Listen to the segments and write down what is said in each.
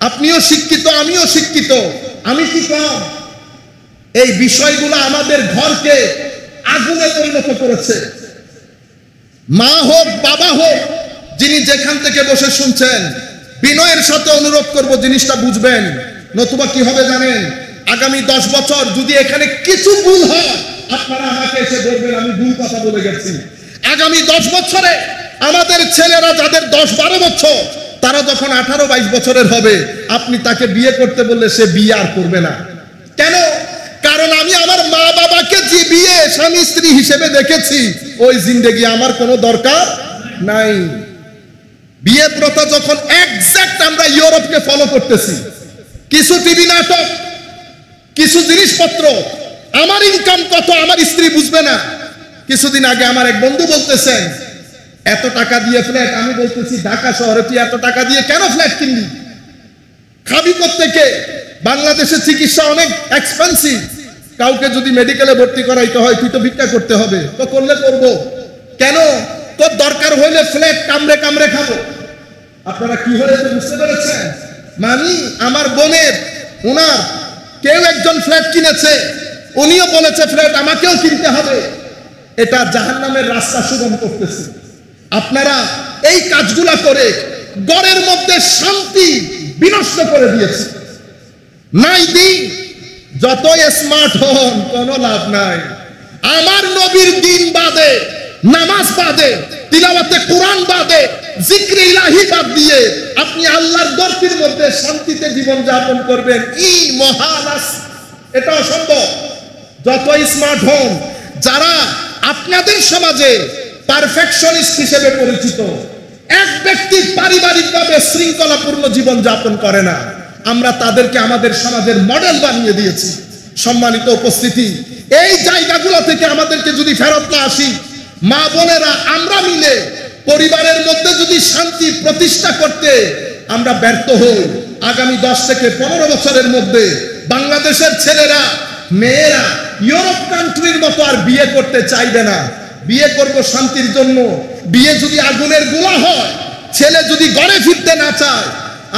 আপনিও শিক্ষিত, আমিও শিক্ষিত, আমি কি কম? এই বিষয়গুলো আমাদের ঘরকে আগুনে পরিণত করেছে। মা হোক, বাবা হোক, যিনি যেখান থেকে বসে শুনছেন, বিনয়ের সাথে অনুরোধ করব জিনিসটা বুঝবেন। নতুবা কি হবে জানেন? আগামী 10 বছর যদি এখানে কিছু ভুল হয়, আপনারা আমাকে এসে বলবেন আমি ভুল কথা বলে গেছি। আগামী 10 বছরে আমাদের ছেলেরা যাদের 10-12 বছর, তারা যখন 18-22 বছরের হবে, আপনি তাকে বিয়ে করতে বললে সে বিয়ে আর করবে না। কেন? কারণ আমি আমার মা বাবাকে যে বিয়ে স্বামী স্ত্রী হিসেবে দেখেছি, ওই জিন্দেগি আমার কোনো দরকার নাই। বিয়ে প্রথা যখন এক্সাক্ট আমরা ইউরোপকে ফলো করতেছি, কিছু টিভি নাটক, কিছু জিনিসপত্র, আমার ইনকাম কত আমার স্ত্রী বুঝবে না। কিছুদিন আগে আমার এক বন্ধু বলতেছেন এত টাকা দিয়ে ফ্ল্যাট, আমি বলতেছি ঢাকা শহরে তুই এত টাকা দিয়ে কেন ফ্ল্যাট কিনলি? খাবি কোত্থেকে? বাংলাদেশে চিকিৎসা অনেক এক্সপেন্সিভ, কাউকে যদি মেডিকেলে ভর্তি করাইতে হয় তুই তো ভিক্ষা করতে হবে, তো করলে করবো কেন? তোর দরকার হইলে ফ্ল্যাট কামড়ে কামড়ে খাবো। আপনারা কি হয়েছে বুঝতে পেরেছেন? মানে আমার বোনের উনার কেউ একজন ফ্ল্যাট কিনেছে, উনিও বলেছে ফ্ল্যাট আমাকেও কিনতে হবে। এটা জাহান্নামের রাস্তা সুগম করতেছে। আপনারা এই কাজগুলা করে ঘরের মধ্যে শান্তি বিনষ্ট করে দিয়েছে। নাই দিন যতই স্মার্ট হন কোনো লাভ নাই। আমার নবীর দিন বাদে, নামাজ বাদে, তিলাওয়াতে কোরআন বাদে, জিক্রে ইলাহি বাদ দিয়ে আপনি আল্লাহর দরবারের মধ্যে শান্তিতে জীবন যাপন করবেন, এই মহালাস, এটা অসম্ভব। যতই স্মার্ট হন, যারা আপনাদের সমাজে পারফেকশনিস্ট হিসেবে পরিচিত, এক ব্যক্তি পারিবারিকভাবে শৃঙ্খলাপূর্ণ জীবন যাপন করে না, আমরা তাদেরকে আমাদের সমাজের মডেল বানিয়ে দিয়েছি। সম্মানিত উপস্থিতি, এই জায়গাগুলো থেকে আমাদেরকে যদি ফেরত না আসি, মা বোনেরা আমরা মিলে পরিবারের মধ্যে যদি শান্তি প্রতিষ্ঠা করতে আমরা ব্যর্থ হই, আগামী 10 থেকে 15 বছরের মধ্যে বাংলাদেশের ছেলেরা মেয়েরা ইউরোপ কান্ট্রির মতো আর বিয়ে করতে চাইবে না। বিয়ে করব শান্তির জন্য। বিয়ে যদি আগুনের গোলা হয়, ছেলে যদি ঘরে ফিরতে না চায়,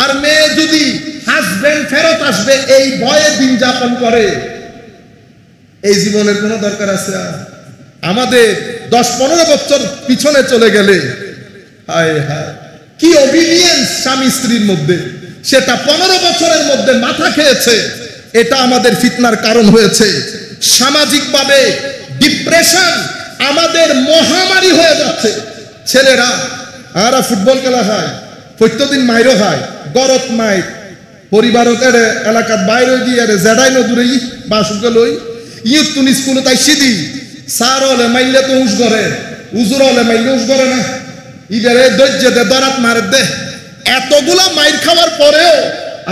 আর মেয়ে যদি হাজবেন্ড ফেরত আসবে এই ভয়ে দিন যাপন করে, এই জীবনের কোনো দরকার আছে? আমাদের 10-15 বছর পিছনে চলে গেলে হায় হায় কি ওবিডিয়েন্স স্বামী স্ত্রীর মধ্যে, সেটা 15 বছরের মধ্যে মাথা খেয়েছে। এটা আমাদের ফিতনার কারণ হয়েছে। সামাজিকভাবে ডিপ্রেশন আমাদের মহামারী হয়ে যাচ্ছে। ছেলেরা আরা ফুটবল খেলা খায়, প্রত্যেকদিন মাইরও খায়, গরত মাই পরিবারক এলাকার বাইরে দিয়ে জেডাই নদূরে বাসুকে লই ইউথ তুন স্কুলে তাই সিদি সার হলে মাইলে তো উস করে, উজুর হলে মাইলে উস করে না, ইদারে দৈর্য দে দরাত মারে দে। এতগুলা মাইর খাওয়ার পরেও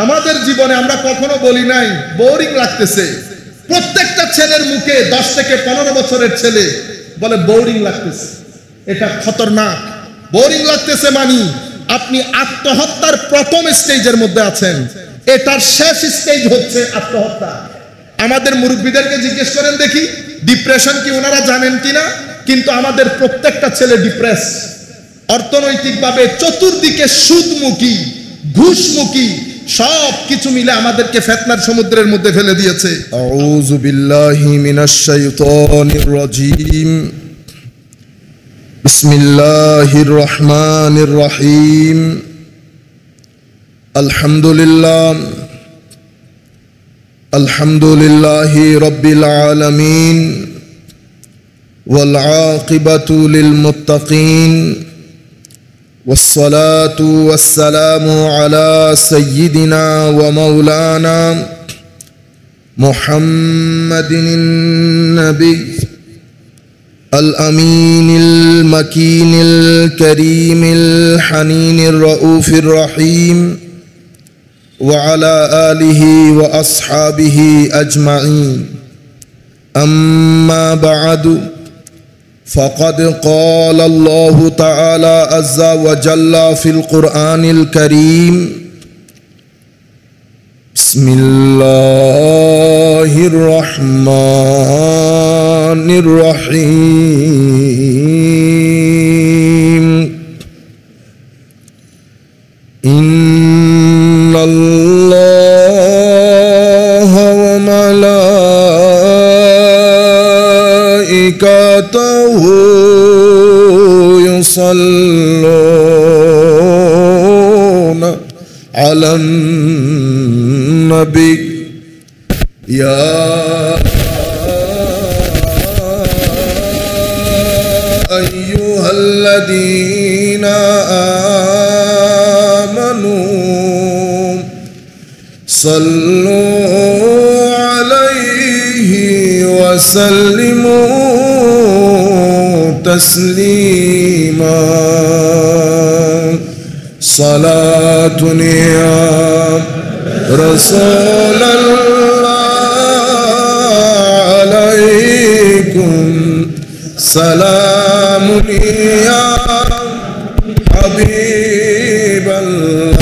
আমাদের জীবনে আমরা কখনো বলি নাই বোরিং লাগতেছে। প্রত্যেকটা ছেলের মুখে 10 থেকে 15 বছরের ছেলে বলে বোরিং লাগতেছে। এটা খতরনাক। বোরিং লাগতেছে মানে আপনি আত্মহত্যার প্রথম স্টেজের মধ্যে আছেন, এটার শেষ স্টেজ হচ্ছে আত্মহত্যা। আমাদের মুরব্বীদেরকে জিজ্ঞেস করেন দেখি ডিপ্রেশন কি ওনারা জানেন কিনা, কিন্তু আমাদের প্রত্যেকটা ছেলে ডিপ্রেস। অর্থনৈতিকভাবে চতুর্দিকে সুদমুখী, ঘুষমুখী সব কিছু মিলে আমাদেরকে ফিতনার সমুদ্রের মধ্যে ফেলে দিয়েছে। আউযু বিল্লাহি মিনাশ শাইতানির রাজীম। বিসমিল্লাহির রহমানির রহিম। আলহামদুলিল্লাহ, আলহামদুলিল্লাহি রাব্বিল আলামিন, ওয়াল আকিবাতু লিল মুত্তাকিন, والصلاة والسلام على سيدنا ومولانا محمد النبي الأمين المكين الكريم الحنين الرؤوف الرحيم وعلى آله وأصحابه أجمعين. أما بعد، فقد قال الله تعالى عز وجل في القرآن الكريم: بسم الله الرحمن الرحيم. إن الله وملائكته يصلون على النبي يا أيها الذين آمنوا صلوا عليه وسلموا تسليما صلاة يا رسول الله عليكم سلام يا حبيب الله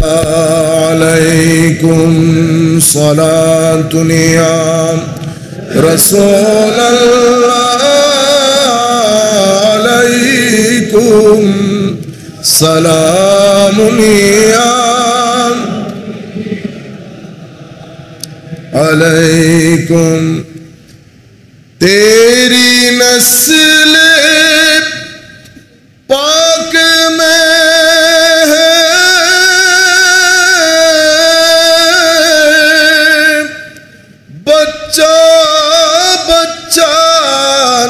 عليكم صلاة يا رسول الله عليكم سلام يا علیکم تیری نسل پاک میں ہے بچہ بچہ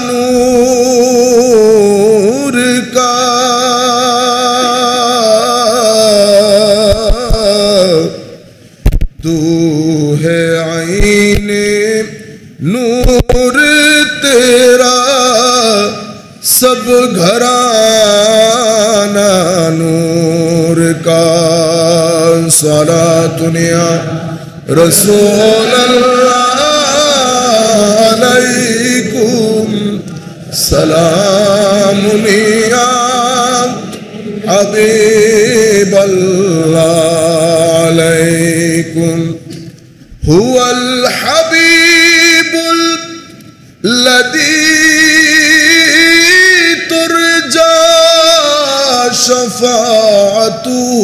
نور کا تو ہے عین نور تیرا سب گھرانہ نور کا صلاۃ یا رسول اللہ علیکم سلام یا حبیب اللہ علیکم هو الحبیب الذی ترجى شفاعته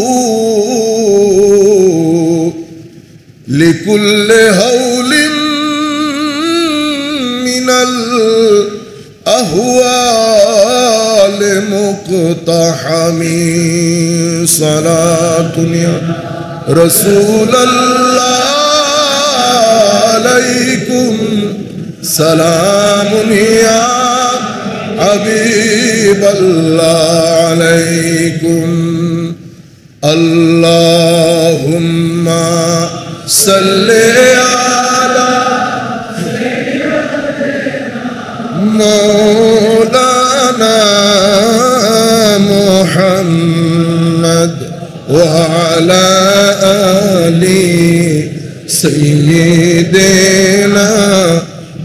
لكل هول من الأهوال مقتحم صلاة يا رسول الله عليكم سلام يا حبیب اللہ علیکم اللہم صلی علی مولانا محمد وعلى آل سیدنا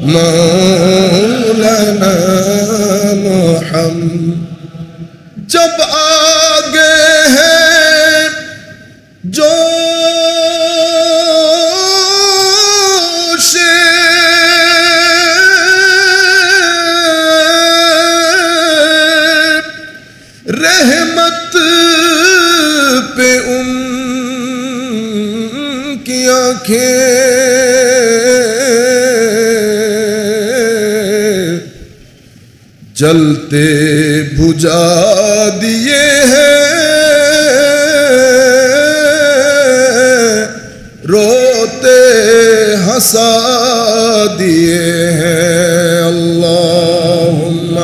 مولانا محمد جب آگے ہے جوش رحمت پہ ان کی آنکھیں جلتے بجھا دیے ہیں روتے ہنسا دیے ہیں اللہم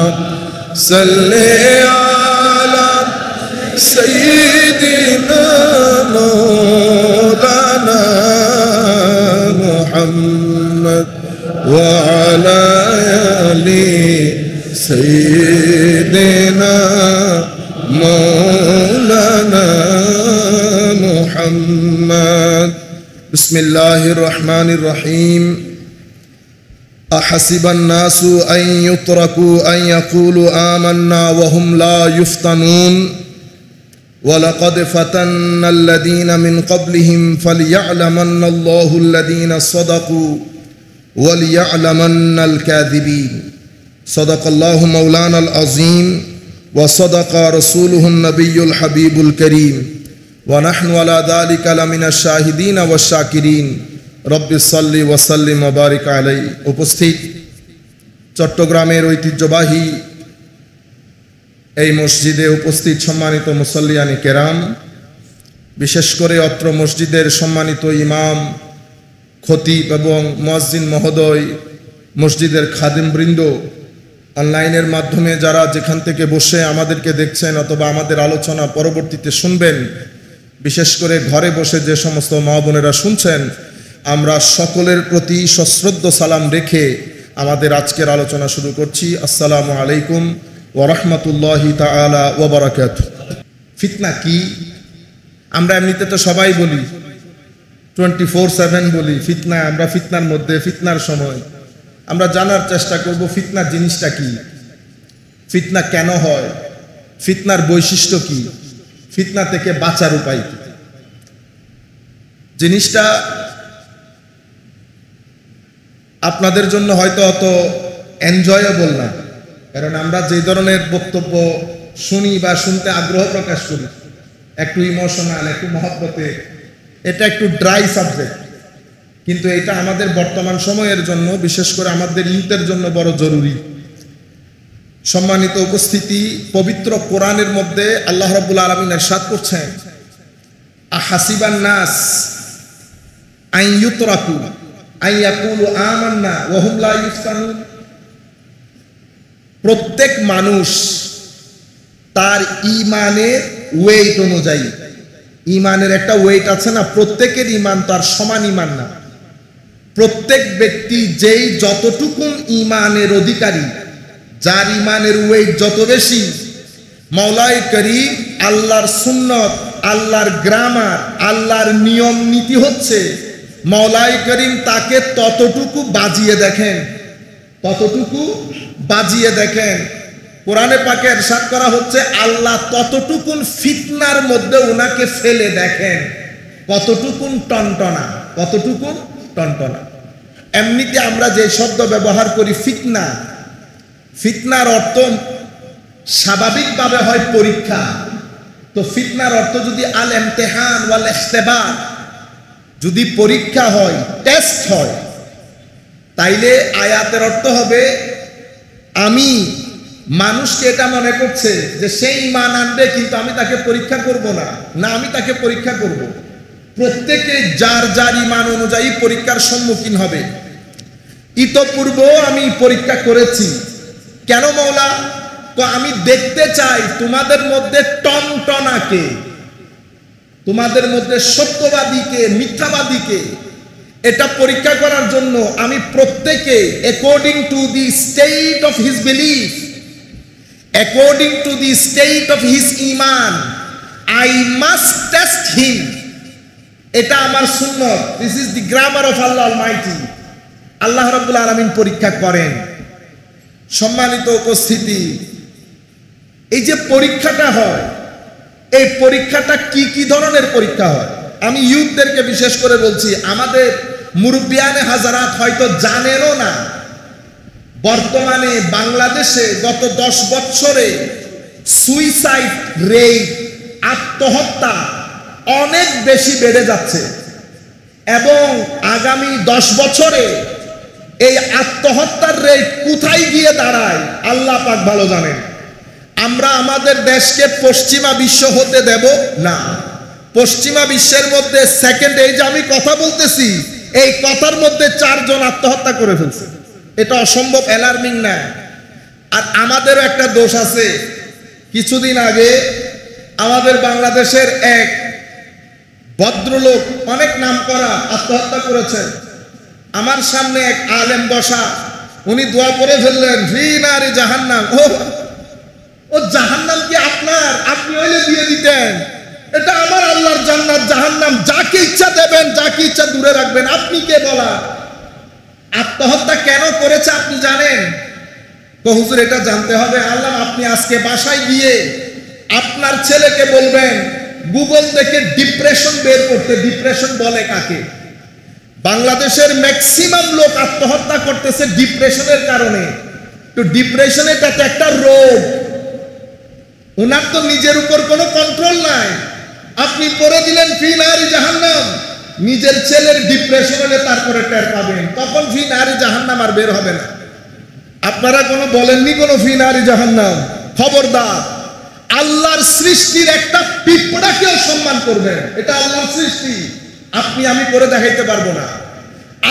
صلی علی سیدنا مولانا محمد وعلی آلہ سیدنا مولانا محمد بسم اللہ الرحمن الرحیم احسب الناس ان يتركوا ان يقولوا آمنا وهم لا يفتنون وَلَقَدْ فَتَنَّا الَّذِينَ مِنْ قَبْلِهِمْ فَلْيَعْلَمَنَّ اللَّهُ الَّذِينَ صَدَقُوا وَلْيَعْلَمَنَّ الْكَاذِبِينَ صدق الله مولانا العظيم وصدق رسوله النبي الحبيب الكريم ওয়া নাহনু আলা যালিকা লামিনাশ শাহিদিন ওয়াশ শাকিরিন রব্বিস সাল্লি ওয়া সাল্লিম ওয়া বারিক আলাইহি। উপস্থিত চট্টগ্রামের ঐতিহ্যবাহী এই মসজিদে উপস্থিত সম্মানিত মুসল্লিয়ানি কেরাম, বিশেষ করে অত্র মসজিদের সম্মানিত ইমাম, খতিব এবং মুয়াজ্জিন মহোদয়, মসজিদের খাদিমবৃন্দ, অনলাইনের মাধ্যমে যারা যেখান থেকে বসে আমাদেরকে দেখছেন অথবা আমাদের আলোচনা পরবর্তীতে শুনবেন, বিশেষ করে ঘরে বসে যে সমস্ত মা বোনেরা শুনছেন, আমরা সকলের প্রতি সশ্রদ্ধ সালাম রেখে আমাদের আজকের আলোচনা শুরু করছি। আসসালামু আলাইকুম ওয়া রাহমাতুল্লাহি তাআলা ওয়া বারাকাতুহু। ফিতনা কি? আমরা এমনিতে তো সবাই বলি, 24/7 বলি ফিতনা। আমরা ফিতনার মধ্যে, ফিতনার সময় আমরা জানার চেষ্টা করব ফিতনা জিনিসটা কি, ফিতনা কেন হয়, ফিতনার বৈশিষ্ট্য কি, ফিতনা থেকে বাঁচার উপায় কি। জিনিসটা আপনাদের জন্য হয়তো অত এনজয়েবল না, কারণ আমরা যে ধরনের বক্তব্য শুনি বা শুনতে আগ্রহ প্রকাশ করি, একটু ইমোশনাল, একটু মহব্বতে, এটা একটু ড্রাই সাবজেক্ট, কিন্তু এটা আমাদের বর্তমান সময়ের জন্য, বিশেষ করে আমাদের ইউথের জন্য বড় জরুরি। সম্মানিত উপস্থিতি, পবিত্র কোরআনের মধ্যে আল্লাহ রাব্বুল আলামিন ইরশাদ করছেন, আহাসিবান নাস আন ইউতরাকু আন ইয়াকুলু আমান্না ওয়া হুম লা ইফতানুন। প্রত্যেক মানুষ তার ঈমানের ওয়েট অনুযায়ী, ঈমানের একটা ওয়েট আছে না, প্রত্যেকের ঈমান তার সমান ঈমান না। প্রত্যেক ব্যক্তি যেই যতটুকুন ঈমানের অধিকারী, যার ঈমানের ওয়েট যত বেশি, মাওলাই করিম আল্লাহর সুন্নত, আল্লাহর গ্রামার, আল্লাহর নিয়ম নীতি হচ্ছে মাওলাই করিম তাকে ততটুকু বাজিয়ে দেখেন, ততটুকু বাজিয়ে দেখেন। কোরআনে পাকে ইরশাদ করা হচ্ছে আল্লাহ ততটুকুন ফিতনার মধ্যে ওনাকে ফেলে দেখেন, কতটুকুন টনটনা, কতটুকুন টনটনা। এমনিতে আমরা যে শব্দ ব্যবহার করি ফিতনা, ফিতনার অর্থ স্বাভাবিকভাবে হয় পরীক্ষা। তো ফিতনার অর্থ যদি আল ইমতিহান ওয়াল ইখতিবার, যদি পরীক্ষা হয়, টেস্ট হয়, তাইলে আয়াতের অর্থ হবে আমি মানুষকে এটা মনে করছে যে সেই ঈমান আনবে, কিন্তু আমি তাকে পরীক্ষা করব না, না আমি তাকে পরীক্ষা করব। প্রত্যেকে যার যার ঈমান অনুযায়ী পরীক্ষার সম্মুখীন হবে। ইতপূর্ব আমি পরীক্ষা করেছি। কেন মাওলা? তো আমি দেখতে চাই তোমাদের মধ্যে টনটনাকে, তোমাদের মধ্যে সত্যবাদীকে, মিথ্যাবাদীকে, এটা পরীক্ষা করার জন্য আমি প্রত্যেকে according to the state of his belief, according to the state of his iman, I must test him. এটা আমার সুন্নত, this is the grammar of Allah Almighty. আল্লাহ রাব্বুল আলামিন পরীক্ষা করেন। সম্মানিত উপস্থিতি, এই যে পরীক্ষাটা হয়, এই পরীক্ষাটা কি কি ধরনের পরীক্ষা হয়? আমি ইউথদেরকে বিশেষ করে বলছি, আমাদের মুরব্বিয়ানে হাজারাত হয়তো জানেনও না, বর্তমানে বাংলাদেশে গত 10 বছরে সুইসাইড রেট, আত্মহত্যা অনেক বেশি বেড়ে যাচ্ছে, এবং আগামী 10 বছরে এই আত্মহত্যার রেট কোথায় গিয়ে দাঁড়ায় আল্লাহ পাক ভালো জানেন। আমরা আমাদের দেশকে পশ্চিমা বিশ্ব হতে দেব না। পশ্চিমা বিশ্বের মধ্যে সেকেন্ড, এই যে আমি কথা বলতেছি, এই কথার মধ্যে 4 জন আত্মহত্যা করে ফেলছে। এটা অসম্ভব অ্যালার্মিং না? আর আমাদেরও একটা দোষ আছে। কিছুদিন আগে আমাদের বাংলাদেশের এক ভদ্রলোক, অনেক নামকরা, আত্মহত্যা করেছেন। আমার সামনে এক আলেম বসা, উনি দোয়া করে ফেললেন, ফি নারি জাহান্নাম। ও জাহান্নাম কি আপনার? আপনি হইলে দিয়ে দিতেন। এটা আমার আল্লাহর জান্নাত, জাহান্নাম যাকে ইচ্ছা দেবেন, যাকে ইচ্ছা দূরে রাখবেন। আপনি কে বলা? আত্মহত্যা কেন করেছে আপনি জানেন? তো হুজুর এটা জানতে হবে। আল্লাহ, আপনি আজকে বাসায় গিয়ে আপনার ছেলেকে বলবেন গুগল থেকে ডিপ্রেশন বের করতে। ডিপ্রেশন বলে কাকে? বাংলাদেশের ম্যাক্সিমাম লোক আত্মহত্যা করতেছে ডিপ্রেশনের কারণে। তো ডিপ্রেশন এটা তো একটা রোগ, ওনার তো নিজের উপর কোনো কন্ট্রোল নাই। আপনি পড়ে দিলেন ফি নারি জাহান্নাম, নিজের ছেলের ডিপ্রেশন হলে তারপরে টের পাবেন, তখন ফি নারি জাহান্নাম আর বের হবে না। আপনারা কোনো বলেননি কোনো ফি নারি জাহান্নাম। খবরদার, আল্লাহর সৃষ্টির একটা পিঁপড়াকেও সম্মান করবেন, এটা আল্লাহর সৃষ্টি, আপনি আমি করে দেখাইতে পারবো না।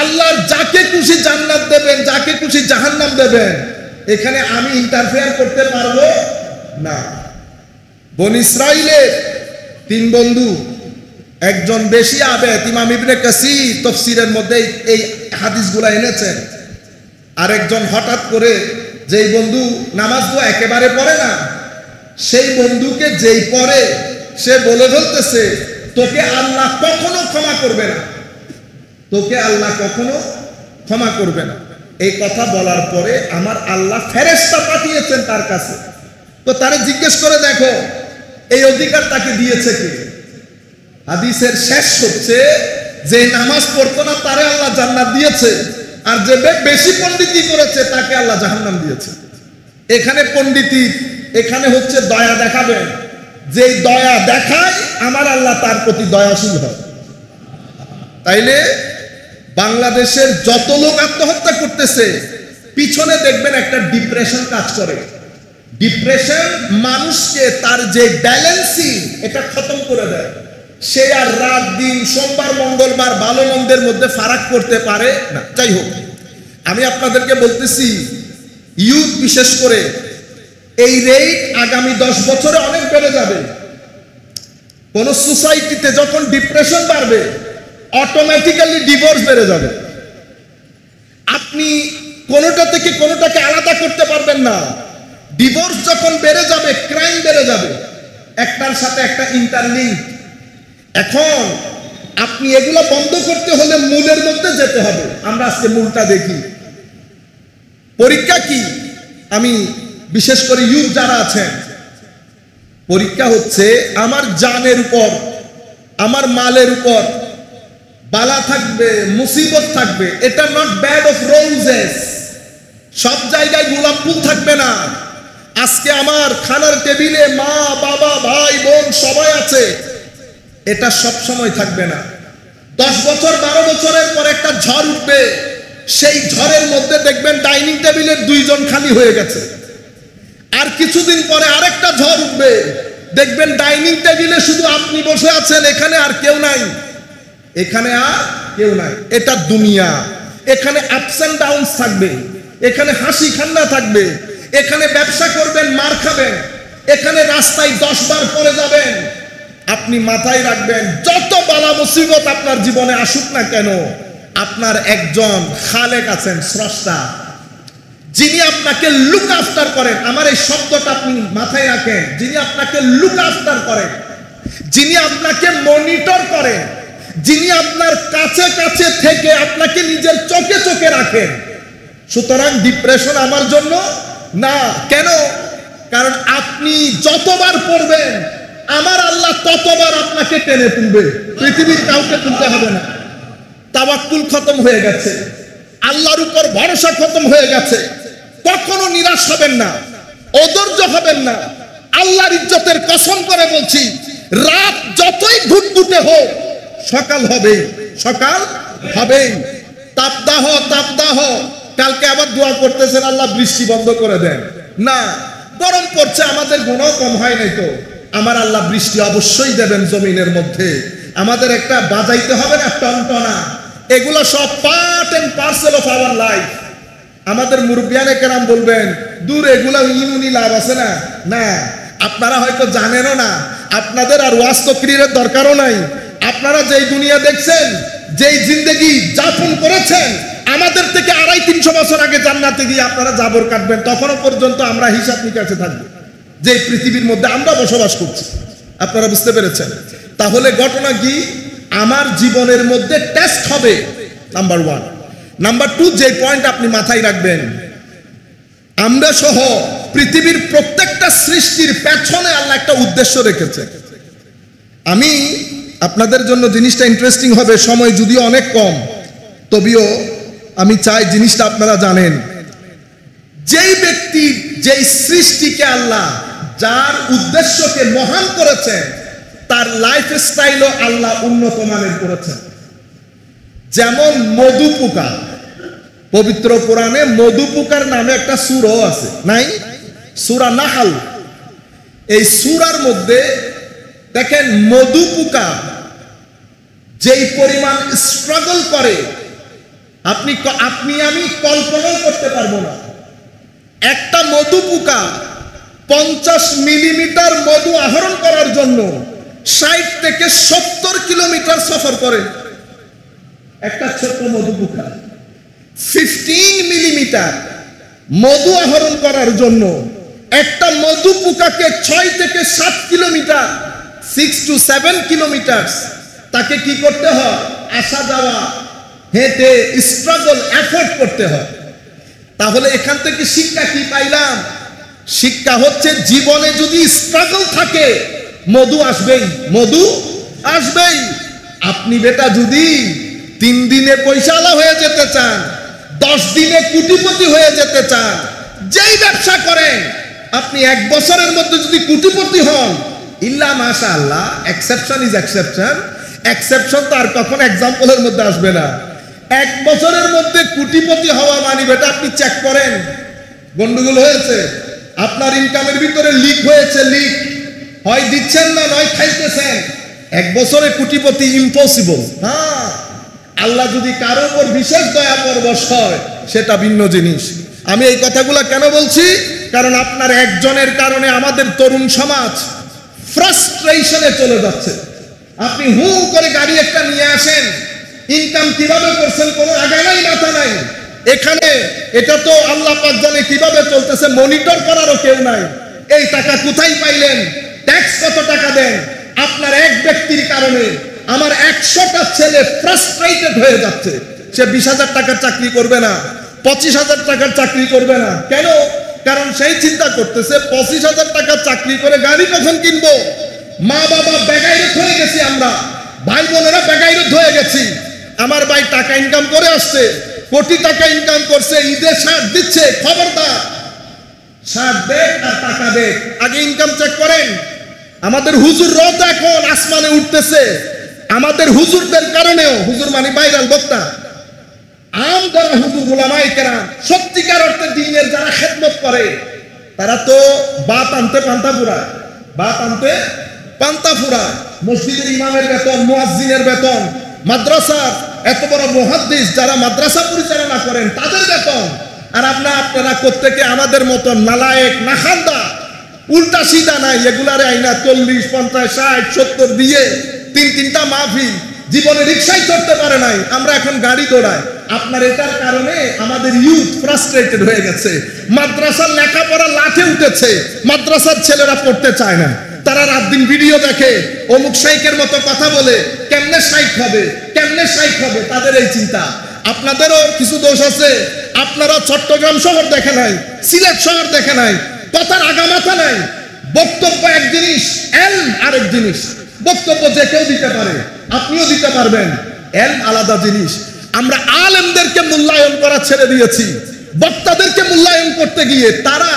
আল্লাহর যাকে খুশি জান্নাত দেবেন, যাকে খুশি জাহান্নাম দেবেন, এখানে আমি ইন্টারফেয়ার করতে পারবো না। বনী ইসরাইলের 3 বন্ধু, একজন বেশি আবেদ, ইমাম ইবনে কাসির তাফসীরের মধ্যে এই হাদিসগুলো এনেছেন। আর একজন হঠাৎ করে, যেই বন্ধু নামাজ তো একেবারে পড়ে না, সেই বন্ধুকে যেই পড়ে সে বলে ফেলতেছে, তোকে আল্লাহ কখনো ক্ষমা করবে না, তোকে আল্লাহ কখনো ক্ষমা করবে না। এই কথা বলার পরে আমার আল্লাহ ফেরেশতা পাঠিয়েছেন তার কাছে। তো তারে জিজ্ঞেস করে দেখো, এই অধিকার তাকে দিয়েছে কে? হাদিসের শেষ হচ্ছে, যে নামাজ পড়তো না তারে আল্লাহ জান্নাত দিয়েছে, আর যে বেশি পণ্ডিতি করেছে তাকে আল্লাহ জাহান্নাম দিয়েছে। এখানে পণ্ডিতি, এখানে হচ্ছে দয়া দেখাবেন, যেই দয়া দেখায় আমার আল্লাহ তার প্রতি দয়াশীল হয়। তাইলে বাংলাদেশের যত লোক আত্মহত্যা করতেছে, পিছনে দেখবেন একটা ডিপ্রেশন কাজ করে। ডিপ্রেশন মানুষকে তার যে ব্যালেন্সিং, এটা খতম করে দেয়। সে আর রাত দিন, সোমবার মঙ্গলবার ভালো মন্দের মধ্যে ফারাক করতে পারে না। যাই হোক, আমি আপনাদেরকে বলতেছি, ইউথ বিশেষ করে এই রেট আগামী 10 বছরে অনেক বেড়ে যাবে। কোন সোসাইটিতে যখন ডিপ্রেশন বাড়বে, অটোমেটিক্যালি ডিভোর্স বেড়ে যাবে। আপনি কোনোটা থেকে কোনোটাকে আলাদা করতে পারবেন না। ডিভোর্স যখন বেড়ে যাবে, ক্রাইম বেড়ে যাবে, একটার সাথে একটা ইন্টারলিঙ্ক। এখন আপনি এগুলো বন্ধ করতে হলে মূলের মধ্যে যেতে হবে। আমরা আজকে মূলটা দেখি। পরীক্ষা কি? আমি বিশেষ করে ইউথ যারা আছেন, পরীক্ষা হচ্ছে আমার জানের উপর, আমার মালের উপর বালা থাকবে, মুসিবত থাকবে। এটা নট ব্যাড অফ রোজেস, সব জায়গায় গোলাপ ফুল থাকবে না। আজকে আমার খানার টেবিলে মা বাবা ভাই বোন সবাই আছে, এটা সব সময় থাকবে না। 10 বছর 12 বছরের পর একটা ঝড় উঠবে, সেই ঝড়ের মধ্যে দেখবেন ডাইনিং টেবিলের 2 জন খালি হয়ে গেছে। আর কিছুদিন পরে আরেকটা ঝড় উঠবে, দেখবেন ডাইনিং টেবিলে শুধু আপনি বসে আছেন, এখানে আর কেউ নাই, এখানে আর কেউ নাই। এটা দুনিয়া, এখানে আপস এন্ড ডাউনস থাকবে, এখানে হাসি কান্না থাকবে, এখানে ব্যবসা করবেন মার খাবেন, এখানে রাস্তায় 10 বার পড়ে যাবেন। আপনি মাথায় রাখবেন, যত বালা মুসিবত আপনার জীবনে আসুক না কেন, আপনার একজন খালেক আছেন, স্রষ্টা, যিনি আপনাকে লুক আফটার করেন। আমার এই শব্দটা আপনি মাথায় রাখেন, যিনি আপনাকে লুক আফটার করেন, যিনি আপনাকে মনিটর করেন, যিনি আপনার কাছে কাছে থেকে আপনাকে নিজের চোখে চোখে রাখেন। সুতরাং ডিপ্রেশন আমার জন্য না। কেন? কারণ আপনি যতবার পড়বেন, আমার আল্লাহ ততবার আপনাকে টেনে তুলবে, পৃথিবীর কাউকে তুলতে হবে না। তাওয়াক্কুল খতম হয়ে গেছে, আল্লাহর উপর ভরসা খতম হয়ে গেছে। কখনো নিরাশ হবেন না, অধৈর্য হবেন না। আল্লাহর ইজ্জতের কসম করে বলছি, রাত যতই ঘুটঘুটে হোক, সকাল হবেই, সকাল হবেই। তাপদাহ তাপদাহ, কালকে আবার দোয়া করতেছেন আল্লাহ বৃষ্টি বন্ধ করে দেন না, গরম পড়ছে, আমাদের গুণও কম হয় নাই তো। আমার আল্লাহ বৃষ্টি অবশ্যই দেবেন জমিনের মধ্যে। আমাদের একটা বাজাইতে হবে না টনটনা, এগুলো সব part and parcel of our life. আমাদের মুরব্বিয়ানে কেরাম বলবেন, দূর এগুলা ইউনি লাভ আছে না। না, আপনারা হয়তো জানেনও না, আপনাদের আর ওয়াজ তকরীরের দরকারও নাই। আপনারা যেই দুনিয়া দেখছেন, যেই জিন্দেগি যাপন করেছেন, আমাদের থেকে 250-300 বছর আগে জান্নাতে গিয়ে আপনারা জাবর কাটবেন। তখনও পর্যন্ত আমরা হিসাব নিকাশে থাকবো, যে পৃথিবীর মধ্যে আমরা বসবাস করছি। আপনারা বুঝতে পেরেছেন? তাহলে ঘটনা কি? আমার জীবনের মধ্যে টেস্ট হবে, নাম্বার 1। নাম্বার 2, যে পয়েন্ট আপনি মাথায় রাখবেন, আমরা সহ পৃথিবীর প্রত্যেকটা সৃষ্টির পেছনে আল্লাহ একটা উদ্দেশ্য রেখেছে। আমি আপনাদের জন্য জিনিসটা ইন্টারেস্টিং হবে, সময় যদিও অনেক কম, তবেও আমি চাই জিনিসটা আপনারা জানেন। যেই ব্যক্তি, যেই সৃষ্টিকে আল্লাহ যার উদ্দেশ্যকে মহান করেছেন, তার লাইফস্টাইলও আল্লাহ উন্নত মানের করেছেন। যেমন মধু পোকা, পবিত্র কোরআনে মধু পোকার নামে একটা সূরা আছে, নাই? সূরা নাহল। এই সূরার মধ্যে দেখেন মধু পোকা যেই পরিমাণ স্ট্রাগল করে আপনি আমি কল্পনাও করতে পারবো না। একটা মধু পোকা 50 মিলিমিটার মধু আহরণ করার জন্য 60 থেকে 70 কিলোমিটার সফর করে। একটা ছোট্ট মধু পোকা 15 মিলিমিটার মধু আহরণ করার জন্য একটা মধু পোকাকে 6 থেকে 7 কিলোমিটার 6 to 7 কিলোমিটার তাকে কি করতে হয়? আসা যাওয়া, হেঁটে স্ট্রাগল, এফোর্ট করতে হয়। তাহলে এখান থেকে শিক্ষা কি পাইলাম? শিক্ষা হচ্ছে জীবনে যদি স্ট্রাগল থাকে মধু আসবেই, মধু আসবেই। আপনি বেটা যদি 3 দিনে পয়সাওয়ালা হয়ে যেতে চান, 10 দিনে কোটিপতি হয়ে যেতে চান, যেই ব্যবসা করেন আপনি 1 বছরের মধ্যে যদি কোটিপতি হন, ইল্লা মাশাআল্লাহ, এক্সেপশন ইজ এক্সেপশন, এক্সেপশন তো আর কখনো এক্সাম্পলের মধ্যে আসবে না। 1 বছরের মধ্যে কোটিপতি হওয়া মানে বেটা আপনি চেক করেন গন্ডগোল হয়েছে, আপনার ইনকামের ভিতরে লিক হয়েছে, লিক হয় দিচ্ছেন না, নয় খাইতেছেন। 1 বছরে কোটিপতি ইম্পসিবল। হ্যাঁ, আল্লাহ যদি কারো উপর বিশেষ দয়া পরবশ হয় সেটা ভিন্ন জিনিস। আমি এই কথাগুলো কেন বলছি? কারণ আপনার একজনের কারণে আমাদের তরুণ সমাজ ফ্রাস্ট্রেশনে চলে যাচ্ছে। আপনি হু করে গাড়ি একটা নিয়ে আসেন, ইনকাম কিভাবে করছেন কোনো আগা নাই মাথা নাই। এখানে এটা তো আল্লাহ পাক জানে কিভাবে চলতেছে, মনিটর করারও কেউ নাই। এই টাকা কোথায় পাইলেন, ট্যাক্স কত টাকা দেন। আপনার এক ব্যক্তির কারণে আমার 100টা ছেলে ফ্রাস্ট্রেটেড হয়ে যাচ্ছে। সে 20,000 টাকার চাকরি করবে না, 25,000 টাকার চাকরি করবে না। কেন? কারণ সেই চিন্তা করতেছে 25,000 টাকার চাকরি করে গাড়ি কখন কিনবো। মা বাবা বেগাইরত হয়ে গেছি, আমরা ভাই বোনেরা বেগাইরত হয়ে গেছি। আমার ভাই টাকা ইনকাম করে আসছে, কোটি টাকা ইনকাম করছে, ঈদে শার্ট দিচ্ছে, খবরদার শার্ট দেখ আর টাকা দেখ, আগে ইনকাম চেক করেন। আমাদের হুজুররাও তো এখন আসমানে উঠতেছে। আমাদের হুজুরদের কারণেও, হুজুর মানে ভাইরাল বক্তা, আম যারা হুজুর উলামায়ে কেরাম সত্যিকার অর্থে দ্বীনের যারা খেদমত করে, তারা তো বাত আনতে পান্তা ফুরায়, বাত আনতে পান্তা ফুরায়। মসজিদের ইমামের বেতন, মুয়াজ্জিনের বেতন, মাদ্রাসার এত বড় মুহাদ্দিস যারা মাদ্রাসা পরিচালনা করেন তাদের বেতন। আর আপনারা প্রত্যেকে আমাদের মতো নালায়েক, নাখান্দা, উল্টা সিধা নাই, এগুলারে আইনা 40, 50, 60, 70 দিয়ে 3-3টা মাহফিল, জীবনে রিকশায় চড়তে পারে নাই, আমরা এখন গাড়ি দৌড়াই। আপনার এটার কারণে আমাদের ইউথ ফ্রাস্ট্রেটেড হয়ে গেছে। মাদ্রাসার লেখাপড়া লাঠে উঠেছে, মাদ্রাসার ছেলেরা পড়তে চায় না। তারা রাত দিন ভিডিও দেখে, অমুক শাইখের মতো কথা বলে, কেমনে শাইখ হবে, কেমনে শাইখ হবে, তাদের এই চিন্তা। আপনাদেরও কিছু দোষ আছে। আপনারা চট্টগ্রাম শহর দেখে নাই, সিলেট শহর দেখে নাই, কথার আগামাথা নাই। বক্তব্য এক জিনিস, এলম আরেক জিনিস। বক্তব্য যে কেউ দিতে পারে, আপনিও দিতে পারবেন, এলম আলাদা জিনিস। আমরা আলেমদেরকে মূল্যায়ন করা ছেড়ে দিয়েছি। বক্তাদেরকে মূল্যায়ন করতে গিয়ে তারা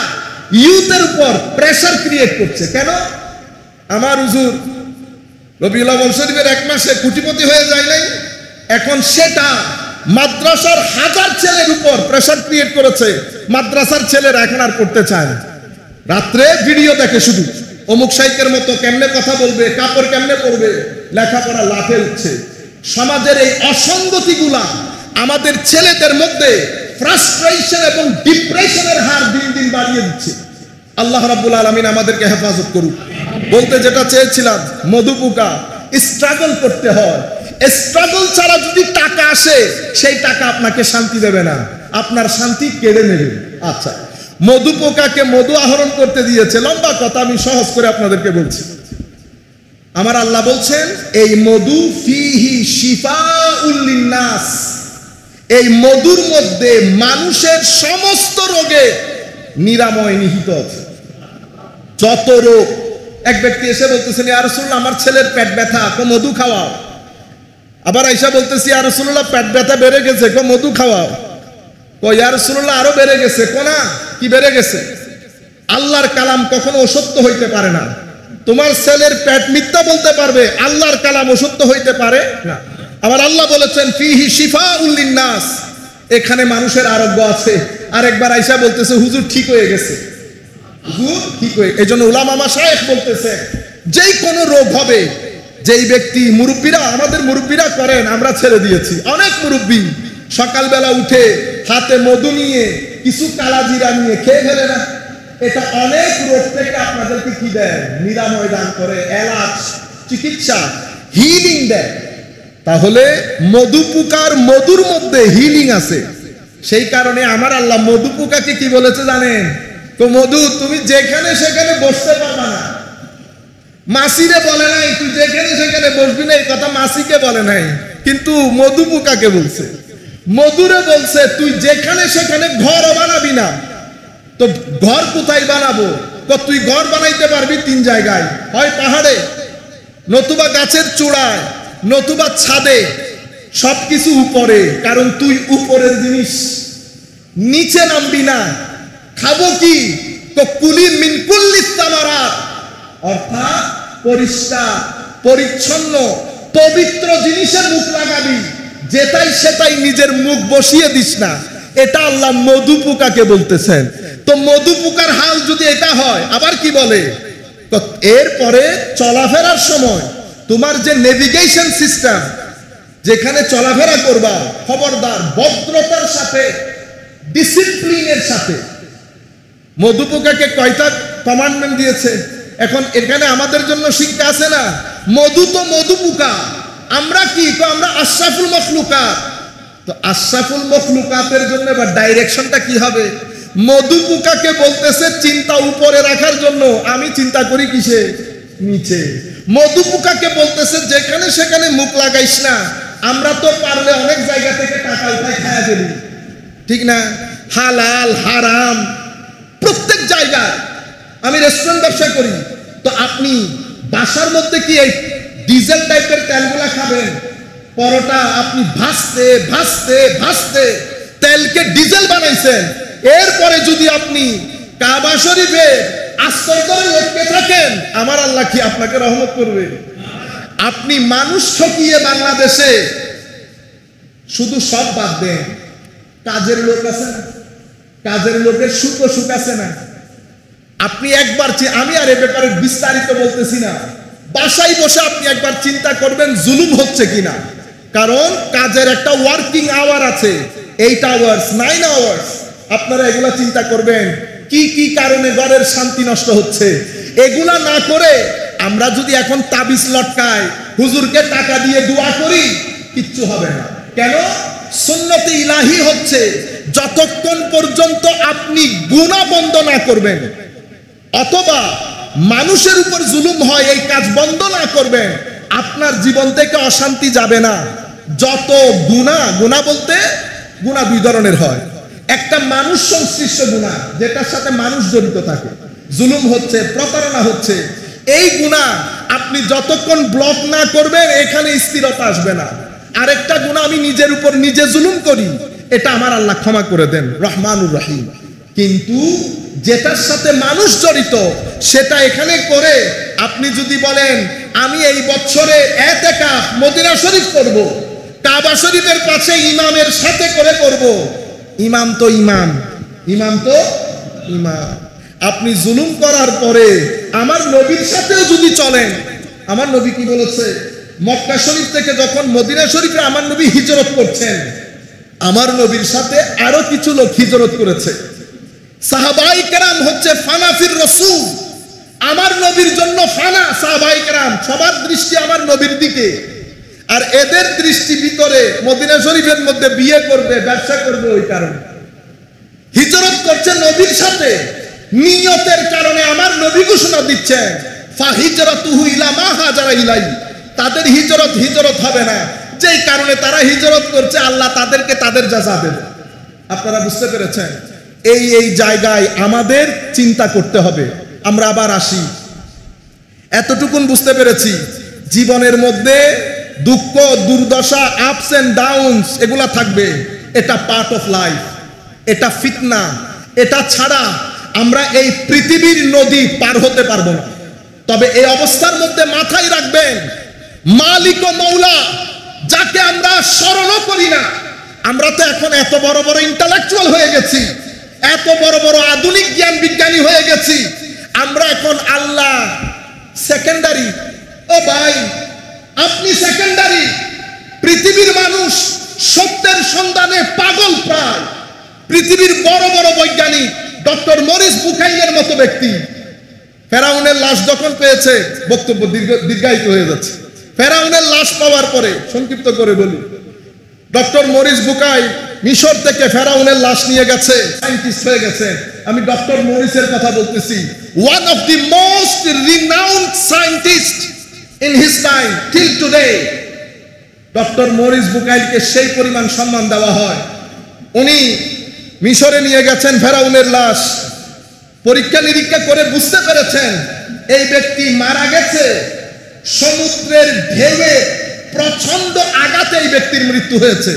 ইউথের উপর প্রেসার ক্রিয়েট করছে। কেন? আমার হুজুর রবিউল আউয়াল শরীফের 1 মাসে কোটিপতি হয়ে যায় নাই, এখন সেটা মাদ্রাসার 1000 ছেলের উপর প্রেসার ক্রিয়েট করেছে। মাদ্রাসার ছেলেরা এখন আর পড়তে চায় না, রাত্রে ভিডিও দেখে শুধু, অমুক শাইখের মতো কেমনে কথা বলবে, কাপড় কেমনে পরবে, লেখাপড়া লাঠে উঠছে। সমাজের এই অসঙ্গতিগুলা আমাদের ছেলেদের মধ্যে ফ্রাস্ট্রেশন এবং ডিপ্রেশনের হার দিন দিন বাড়িয়ে দিচ্ছে। আল্লাহ রাব্বুল আলামিন আমাদেরকে হেফাজত করুক। বলতে যেটা চেয়েছিলাম, মধু পোকা স্ট্রাগল করতে হয়। স্ট্রাগল ছাড়া যদি টাকা আসে, সেই টাকা আপনাকে শান্তি দেবে না, আপনার শান্তি কেড়ে নেবে। আচ্ছা, মধু পোকাকে মধু আহরণ করতে দিয়েছে, লম্বা কথা, আমি সহজ করে আপনাদেরকে বলছি। আমার আল্লাহ বলছেন, এই মধু ফিহি শিফাউল লিন্নাস, এই মধুর মধ্যে মানুষের সমস্ত রোগে নিরাময় নিহিত আছে। যত রোগ। এক ব্যক্তি এসে বলতেছেন, ইয়া রাসূলুল্লাহ আমার ছেলের পেট ব্যথা, কো মধু খাওয়াও। আবার আয়েশা বলতেছি, ইয়া রাসূলুল্লাহ পেট ব্যথা বেড়ে গেছে, কো মধু খাওয়াও। কো ইয়া রাসূলুল্লাহ আরো বেড়ে গেছে, কো না কি বেড়ে গেছে। আল্লাহর কালাম কখনো অসত্য হইতে পারে না। তোমার ছেলের পেট মিথ্যা বলতে পারবে, আল্লাহর কালাম অসত্য হইতে পারে না। আবার আল্লাহ বলেছেন ফিহি শিফাউল লিন্নাস, এখানে মানুষের আরোগ্য আছে। আর একবার আয়েশা বলতেছে হুজুর ঠিক হয়ে গেছে, হুজুর ঠিক হয়ে। এইজন্য উলামা মাশায়েখ বলতেছে যেই কোনো রোগ হবে, যেই ব্যক্তি, মুরব্বীরা, আমাদের মুরব্বীরা করেন, আমরা ছেড়ে দিয়েছি। অনেক মুরব্বী সকালবেলা উঠে হাতে মধু নিয়ে কিছু কালাজিরা নিয়ে খেয়ে ফেলে না, এটা অনেক রোগ থেকে আপনাদেরকে কি দেয়, নিরাময় দান করে, এলাচ, চিকিৎসা, হিলিং দেয়। তাহলে মধু পোকার মধুর মধ্যে হিলিং আছে। সেই কারণে আমার আল্লাহ মধু পোকাকে কি বলেছে জানেন? তো মধু তুমি যেখানে সেখানে বসতে পারবা না। মাসিরে বলে নাই তুই যেখানে সেখানে বসবি না, এই কথা মাসিকে বলে নাই, কিন্তু মধু পোকাকে বলছে। মধুরে বলছে তুই যেখানে সেখানে ঘর বানাবি না। তো ঘর কোথায় বানাবো? তুই ঘর বানাইতে পারবি তিন জায়গায়, হয় পাহাড়ে, নতুবা গাছের চূড়ায়, নতুবা ছাদে, সবকিছু উপরে। কারণ তুই উপরের জিনিস, নিচে নামবি না। খাবো কি? তো কুলি মিন কুল্লিস সামারাত, অর্থাৎ পরিষ্কার পরিচ্ছন্ন পবিত্র জিনিসের মুখ লাগাবি, যেটাই সেটাই নিজের মুখ বসিয়ে দিস না। এটা আল্লাহ মধু পোকাকে বলতেছেন। তো মধু পোকার হাল যদি এটা হয়, আবার কি বলে, এরপরে চলাফেরার সময় তোমার যে নেভিগেশন সিস্টেম, যেখানে চলাফেরা করবা, খবরদার ভদ্রতার সাথে, ডিসিপ্লিনের সাথে। মধু পোকাকে কয়টা কমান্ডমেন্ট দিয়েছে? এখন এখানে আমাদের জন্য শিক্ষা আছে না? মধু তো মধু পোকা, আমরা কি? তো আমরা আশরাফুল মখলুকাত। তো আশরাফুল মখলুকাতের জন্য এবার ডাইরেকশনটা কি হবে? মধু পোকাকে বলতেছে চিন্তা উপরে রাখার জন্য, আমি চিন্তা করি কিসে? নিচে। মধু পোকাকে বলতেছে যেখানে সেখানে মুখ লাগাইস না। আমরা তো পারলে অনেক জায়গা থেকে টাকা উঠাই খায়া ফেলি, ঠিক না? হালাল হারাম প্রত্যেক জায়গায়। আমি রেস্টুরেন্ট ব্যবসা করি, তো আপনি বাসার মধ্যে কি এই ডিজেল টাইপের তেলগুলা খাবেন? পরোটা আপনি ভাজতে ভাজতে ভাজতে তেলকে ডিজেল বানাইছেন। এরপরে যদি আপনি কাবা শরীফে আশ্রয় করে লটকে থাকেন, আমার আল্লাহ কি আপনাকে রহমত করবে? আপনি মানুষ ঠকিয়ে বাংলাদেশে, শুধু সব বাদ দেন, কাজের লোক আছে না, কাজের লোকের সুখ আছে না? আপনি একবার, আমি আর এ ব্যাপারে বিস্তারিত বলতেছি না, বাসায় বসে আপনি একবার চিন্তা করবেন জুলুম হচ্ছে কিনা। কারণ কাজের একটা ওয়ার্কিং আওয়ার আছে, 8 আওয়ার্স 9 আওয়ার্স। আপনারা এগুলা চিন্তা করবেন কি কি কারণে ঘরের শান্তি নষ্ট হচ্ছে। এগুলা না করে আমরা যদি এখন তাবিজ লটকাই, হুজুরকে টাকা দিয়ে দোয়া করি, কিচ্ছু হবে না। কেন? সুন্নতে ইলাহি হচ্ছে যতক্ষণ পর্যন্ত আপনি গুনাহ বন্ধ না করবেন, অথবা মানুষের উপর জুলুম হয় এই কাজ বন্ধ না করবেন, আপনার জীবন থেকে অশান্তি যাবে না। যত গুনাহ বলতে গুনাহ দুই ধরনের হয়। একটা মানুষ সংশ্লিষ্ট গুনাহ, যেটার সাথে মানুষ জড়িত থাকে, জুলুম হচ্ছে, প্রতারণা হচ্ছে, এই গুনাহ আপনি যতক্ষণ ব্লক না করবেন এখানে স্থিরতা আসবে না। আরেকটা গুনাহ আমি নিজের উপর নিজে জুলুম করি, এটা আমার আল্লাহ ক্ষমা করে দেন, রহমানুর রহিম। কিন্তু যেটার সাথে মানুষ জড়িত সেটা এখানে করে আপনি যদি বলেন আমি এই বছরে ইতিকাফ মদিনা শরীফ করব, কাবা শরীফের পাশে ইমামের সাথে করে করব, ইমাম তো ইমাম, ইমাম তো ইমাম। আপনি জুলুম করার পরে আমার নবীর সাথেও যদি চলেন, আমার নবী কি বলেছে? মক্কা শরীফ থেকে যখন মদিনা শরীফে আমার নবী হিজরত করছেন, আমার নবীর সাথে আরো কিছু লোক হিজরত করেছে। সাহাবায়ে কেরাম হচ্ছে ফানাফির রাসূল, আমার নবীর জন্য ফানা। সাহাবায়ে কেরাম সবার দৃষ্টি আমার নবীর দিকে, আর এদের দৃষ্টি ভিতরে মদিনা শরীফের মধ্যে বিয়ে করবে, ব্যবসা করবে। ওই কারণে হিজরত করছে নবীর সাথে, নিয়তের কারণে আমার নবী ঘোষণা দিচ্ছেন ফাহিজরাতুহু ইলা মা হাজারা ইলাইহি, তাদের হিজরত হবে না। যেই কারণে তারা হিজরত করছে, আল্লাহ তাদেরকে তাদের জাযা দেবে। আপনারা বুঝতে পেরেছেন? এই জায়গায় আমাদের চিন্তা করতে হবে। আমরা আবার আসি, এতটুকুন বুঝতে পেরেছি, জীবনের মধ্যে দুঃখ দুর্দশা, আপস এন্ড ডাউনস এগুলা থাকবে, এটা পার্ট অফ লাইফ, এটা ফিতনা। এটা ছাড়া আমরা এই পৃথিবীর নদী পার হতে পারবো না। তবে এই অবস্থার মধ্যে মাথায় রাখবেন, মালিক ও মৌলা যাকে আমরা স্মরণ করি না। আমরা তো এখন এত বড় বড় ইন্টেলেকচুয়াল হয়ে গেছি, এত বড় বড় আধুনিক জ্ঞান বিজ্ঞানী হয়ে গেছি, আমরা এখন আল্লাহ সেকেন্ডারি। ও ভাই, আপনি সেকেন্ডারি। পৃথিবীর মানুষ সত্যের সন্ধানে পাগল প্রায়। পৃথিবীর বড় বড় বৈজ্ঞানিক ডক্টর মরিস বুখাইলের মতো ব্যক্তি ফেরাউনের লাশ যখন পেয়েছে, বক্তব্য দীর্ঘায়িত হয়ে যাচ্ছে। ফেরাউনের লাশ পাওয়ার পরে সংক্ষিপ্ত করে বলি, ডক্টর মরিস বুখাইল মিশর থেকে ফেরাউনের লাশ নিয়ে গেছে, সায়েন্টিস্ট হয়ে গেছে। আমি ডক্টর মরিসের কথা বলতেছি, one of the most renowned scientist in his time till today. Doctor Maurice বুখাইলকে সেই পরিমাণ সম্মান দেওয়া হয়। উনি মিশরে নিয়ে গেছেন ফেরাউনের লাশ, পরীক্ষা নিরীক্ষা করে বুঝতে পেরেছেন এই ব্যক্তি মারা গেছে সমুদ্রের ঢেউয়ে প্রচন্ড আঘাতে এই ব্যক্তির মৃত্যু হয়েছে।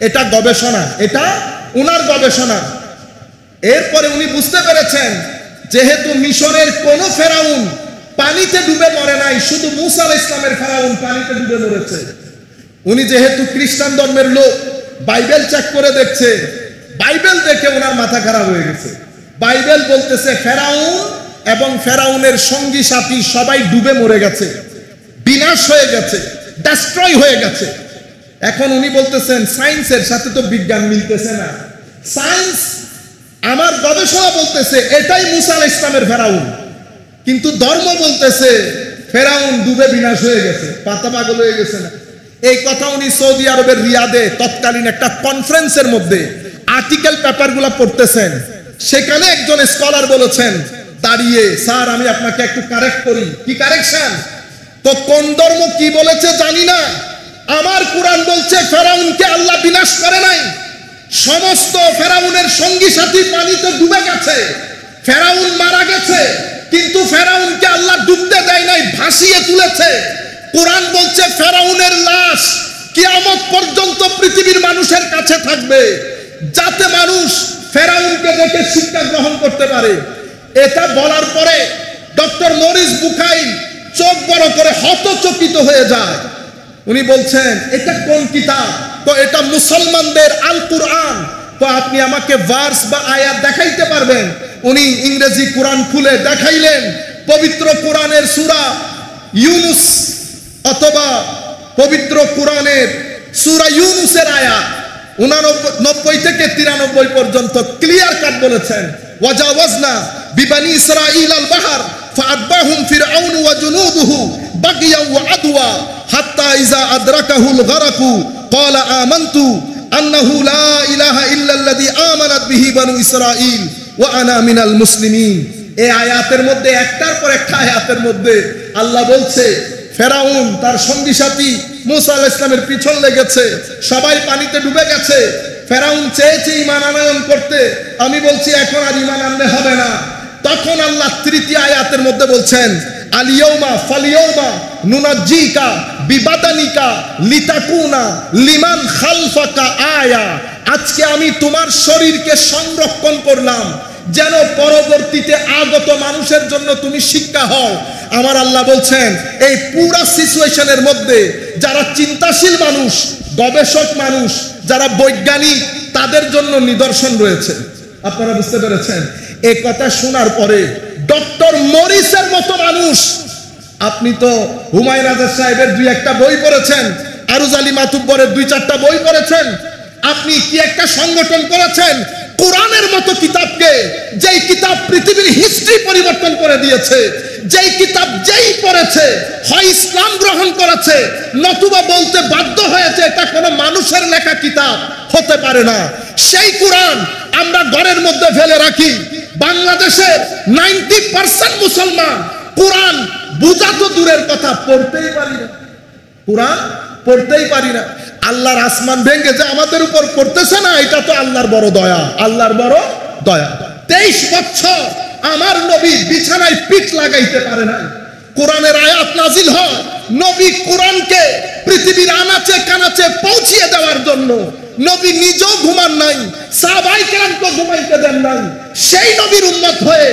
এটা গবেষণা, এটা উনার গবেষণা। এরপরে উনি বুঝতে পেরেছেন যেহেতু মিশরের কোন ফেরাউন পানিতে ডুবে মরে নাই, শুধু মুসা আলাইহিস সালামের ফেরাউন পানিতে ডুবে মরেছে। উনি যেহেতু খ্রিস্টান ধর্মের লোক, বাইবেল চেক করে দেখছে, বাইবেল দেখে ওনার মাথা খারাপ হয়ে গেছে। বাইবেল বলতেছে ফেরাউন এবং ফেরাউনের সঙ্গী সাথী সবাই ডুবে মরে গেছে, বিনাশ হয়ে গেছে, ডেস্ট্রয় হয়ে গেছে। এখন উনি বলতেছেন সায়েন্সের সাথে তো বিজ্ঞান মিলতেছে না। সায়েন্স আমার গবেষণা বলতেছে এটাই মুসা আলাইহিস সালামের ফেরাউন, কিন্তু ধর্ম বলতেছে ফেরাউন ডুবে বিনাশ হয়ে গেছে। পাতা পাগল হয়ে গেছে না? এই কথা উনি সৌদি আরবের রিয়াদে তৎকালীন একটা কনফারেন্সের মধ্যে আর্টিকেল পেপারগুলো পড়তেছেন। সেখানে একজন স্কলার বলেছেন দাঁড়িয়ে, স্যার আমি আপনাকে একটু কারেক্ট করি। কি কারেকশন? তো কোন ধর্ম কি বলেছে জানি না, আমার কোরআন বলছে ফেরাউনকে আল্লাহ বিনাশ করে নাই, সমস্ত ফেরাউনের সঙ্গী সাথী পানিতে ডুবে গেছে, ফেরাউন মারা গেছে, কিন্তু ফেরাউনকে আল্লাহ ডুবতে দেয় নাই, ভাসিয়ে তুলেছে। কোরআন বলছে ফেরাউনের লাশ কিয়ামত পর্যন্ত পৃথিবীর মানুষের কাছে থাকবে, যাতে মানুষ ফেরাউনকে দেখে শিক্ষা গ্রহণ করতে পারে। এটা বলার পরে ডক্টর মরিস বুখাইল চোখ বড় করে হতচকিত হয়ে যায়। উনি বলছেন এটা কোন কিতাব? তো এটা মুসলমানদের আল কুরআন। তো আপনি আমাকে ভার্স বা আয়াত দেখাইতে পারবেন? উনি ইংরেজি কোরআন খুলে দেখাইলেন পবিত্র কোরআনের সূরা ইউনুস অথবা পবিত্র কোরআনের সূরা ইউনুসের আয়াত 89 থেকে 93 পর্যন্ত ক্লিয়ার কাট বলেছেন, ওয়াজাওয়াজনা বিবানি ইসরাঈল আল বাহর ফাআতবাহুম ফিরআউন ওয়া জুনুদুহু বাগিয়া ওয়া আদওয়া হাত্তা ইযা আদরাকাহুল গারাকু ক্বালা আমানতু আন্নাহু লা ইলাহা ইল্লাল্লাযী আমানাত বিহি বানু ইসরাঈল ওয়া আনা মিনাল মুসলিমিন। এই আয়াতের মধ্যে একটার পর একটা আয়াতের মধ্যে আল্লাহ বলছে ফেরাউন তার সঙ্গী সাথী মুসা আলাইহিস সালামের পিছন লেগেছে, সবাই পানিতে ডুবে গেছে। ফেরাউন চেয়েছে ঈমান আনয়ন করতে, আমি বলছি এখন আর ঈমান আনলে হবে না। তখন আল্লাহ তৃতীয় আয়াতের মধ্যে বলছেন আলিয়াউমা ফালিয়াউমা নুনাজ্জিকা বিবাদানিকা লিতাকুনা লিমান খালফাকা আয়া। আজকে আমি তোমার শরীরকে সংরক্ষণ করলাম যেন পরবর্তীতে আগত মানুষের জন্য তুমি শিক্ষা হও। আমার আল্লাহ বলছেন এই পুরা সিচুয়েশনের মধ্যে যারা চিন্তাশীল মানুষ, গবেষক মানুষ, যারা বৈজ্ঞানিক, তাদের জন্য নিদর্শন রয়েছে। আপনারা বুঝতে পেরেছেন? এই কথা শোনার পরে ডক্টর মরিসের মতো মানুষ, আপনি তো হুমায়ুন আজাদ সাহেবের 2-1টা বই পড়েছেন, আরুজ আলী মাতুব্বরের 2-4টা বই পড়েছেন, আপনি কি একটা সংগঠন করেছেন কোরআনের মতো কিতাবকে, যেই কিতাব পৃথিবীর হিস্ট্রি পরিবর্তন করে দিয়েছে, যেই কিতাব যেই পড়েছে হয় ইসলাম গ্রহণ করেছে, নতুবা বলতে বাধ্য হয়েছে এটা কোনো মানুষের লেখা কিতাব হতে পারে না। সেই কোরআন আমরা ঘরের মধ্যে ফেলে রাখি। বাংলাদেশের 90% মুসলমান কোরআন বুঝা তো দূরের কথা, পড়তেই পারি না। কোরআন পড়তেই পারি না। আল্লাহর আসমান ভেঙে যে আমাদের উপর পড়তেছে না, এটা তো আল্লাহর বড় দয়া, আল্লাহর বড় দয়া। 23 বছর আমার নবী বিছানায় পিঠ লাগাইতে পারে না, কোরআনের আয়াত নাজিল হয়, নবী কোরআনকে পৃথিবীর আনাচে কানাচে পৌঁছিয়ে দেওয়ার জন্য নবী নিজেও ঘুমান নাই, সাহাবায়ে কেরামকে ঘুমাইতে দেন নাই। সেই নবীর উম্মত হয়ে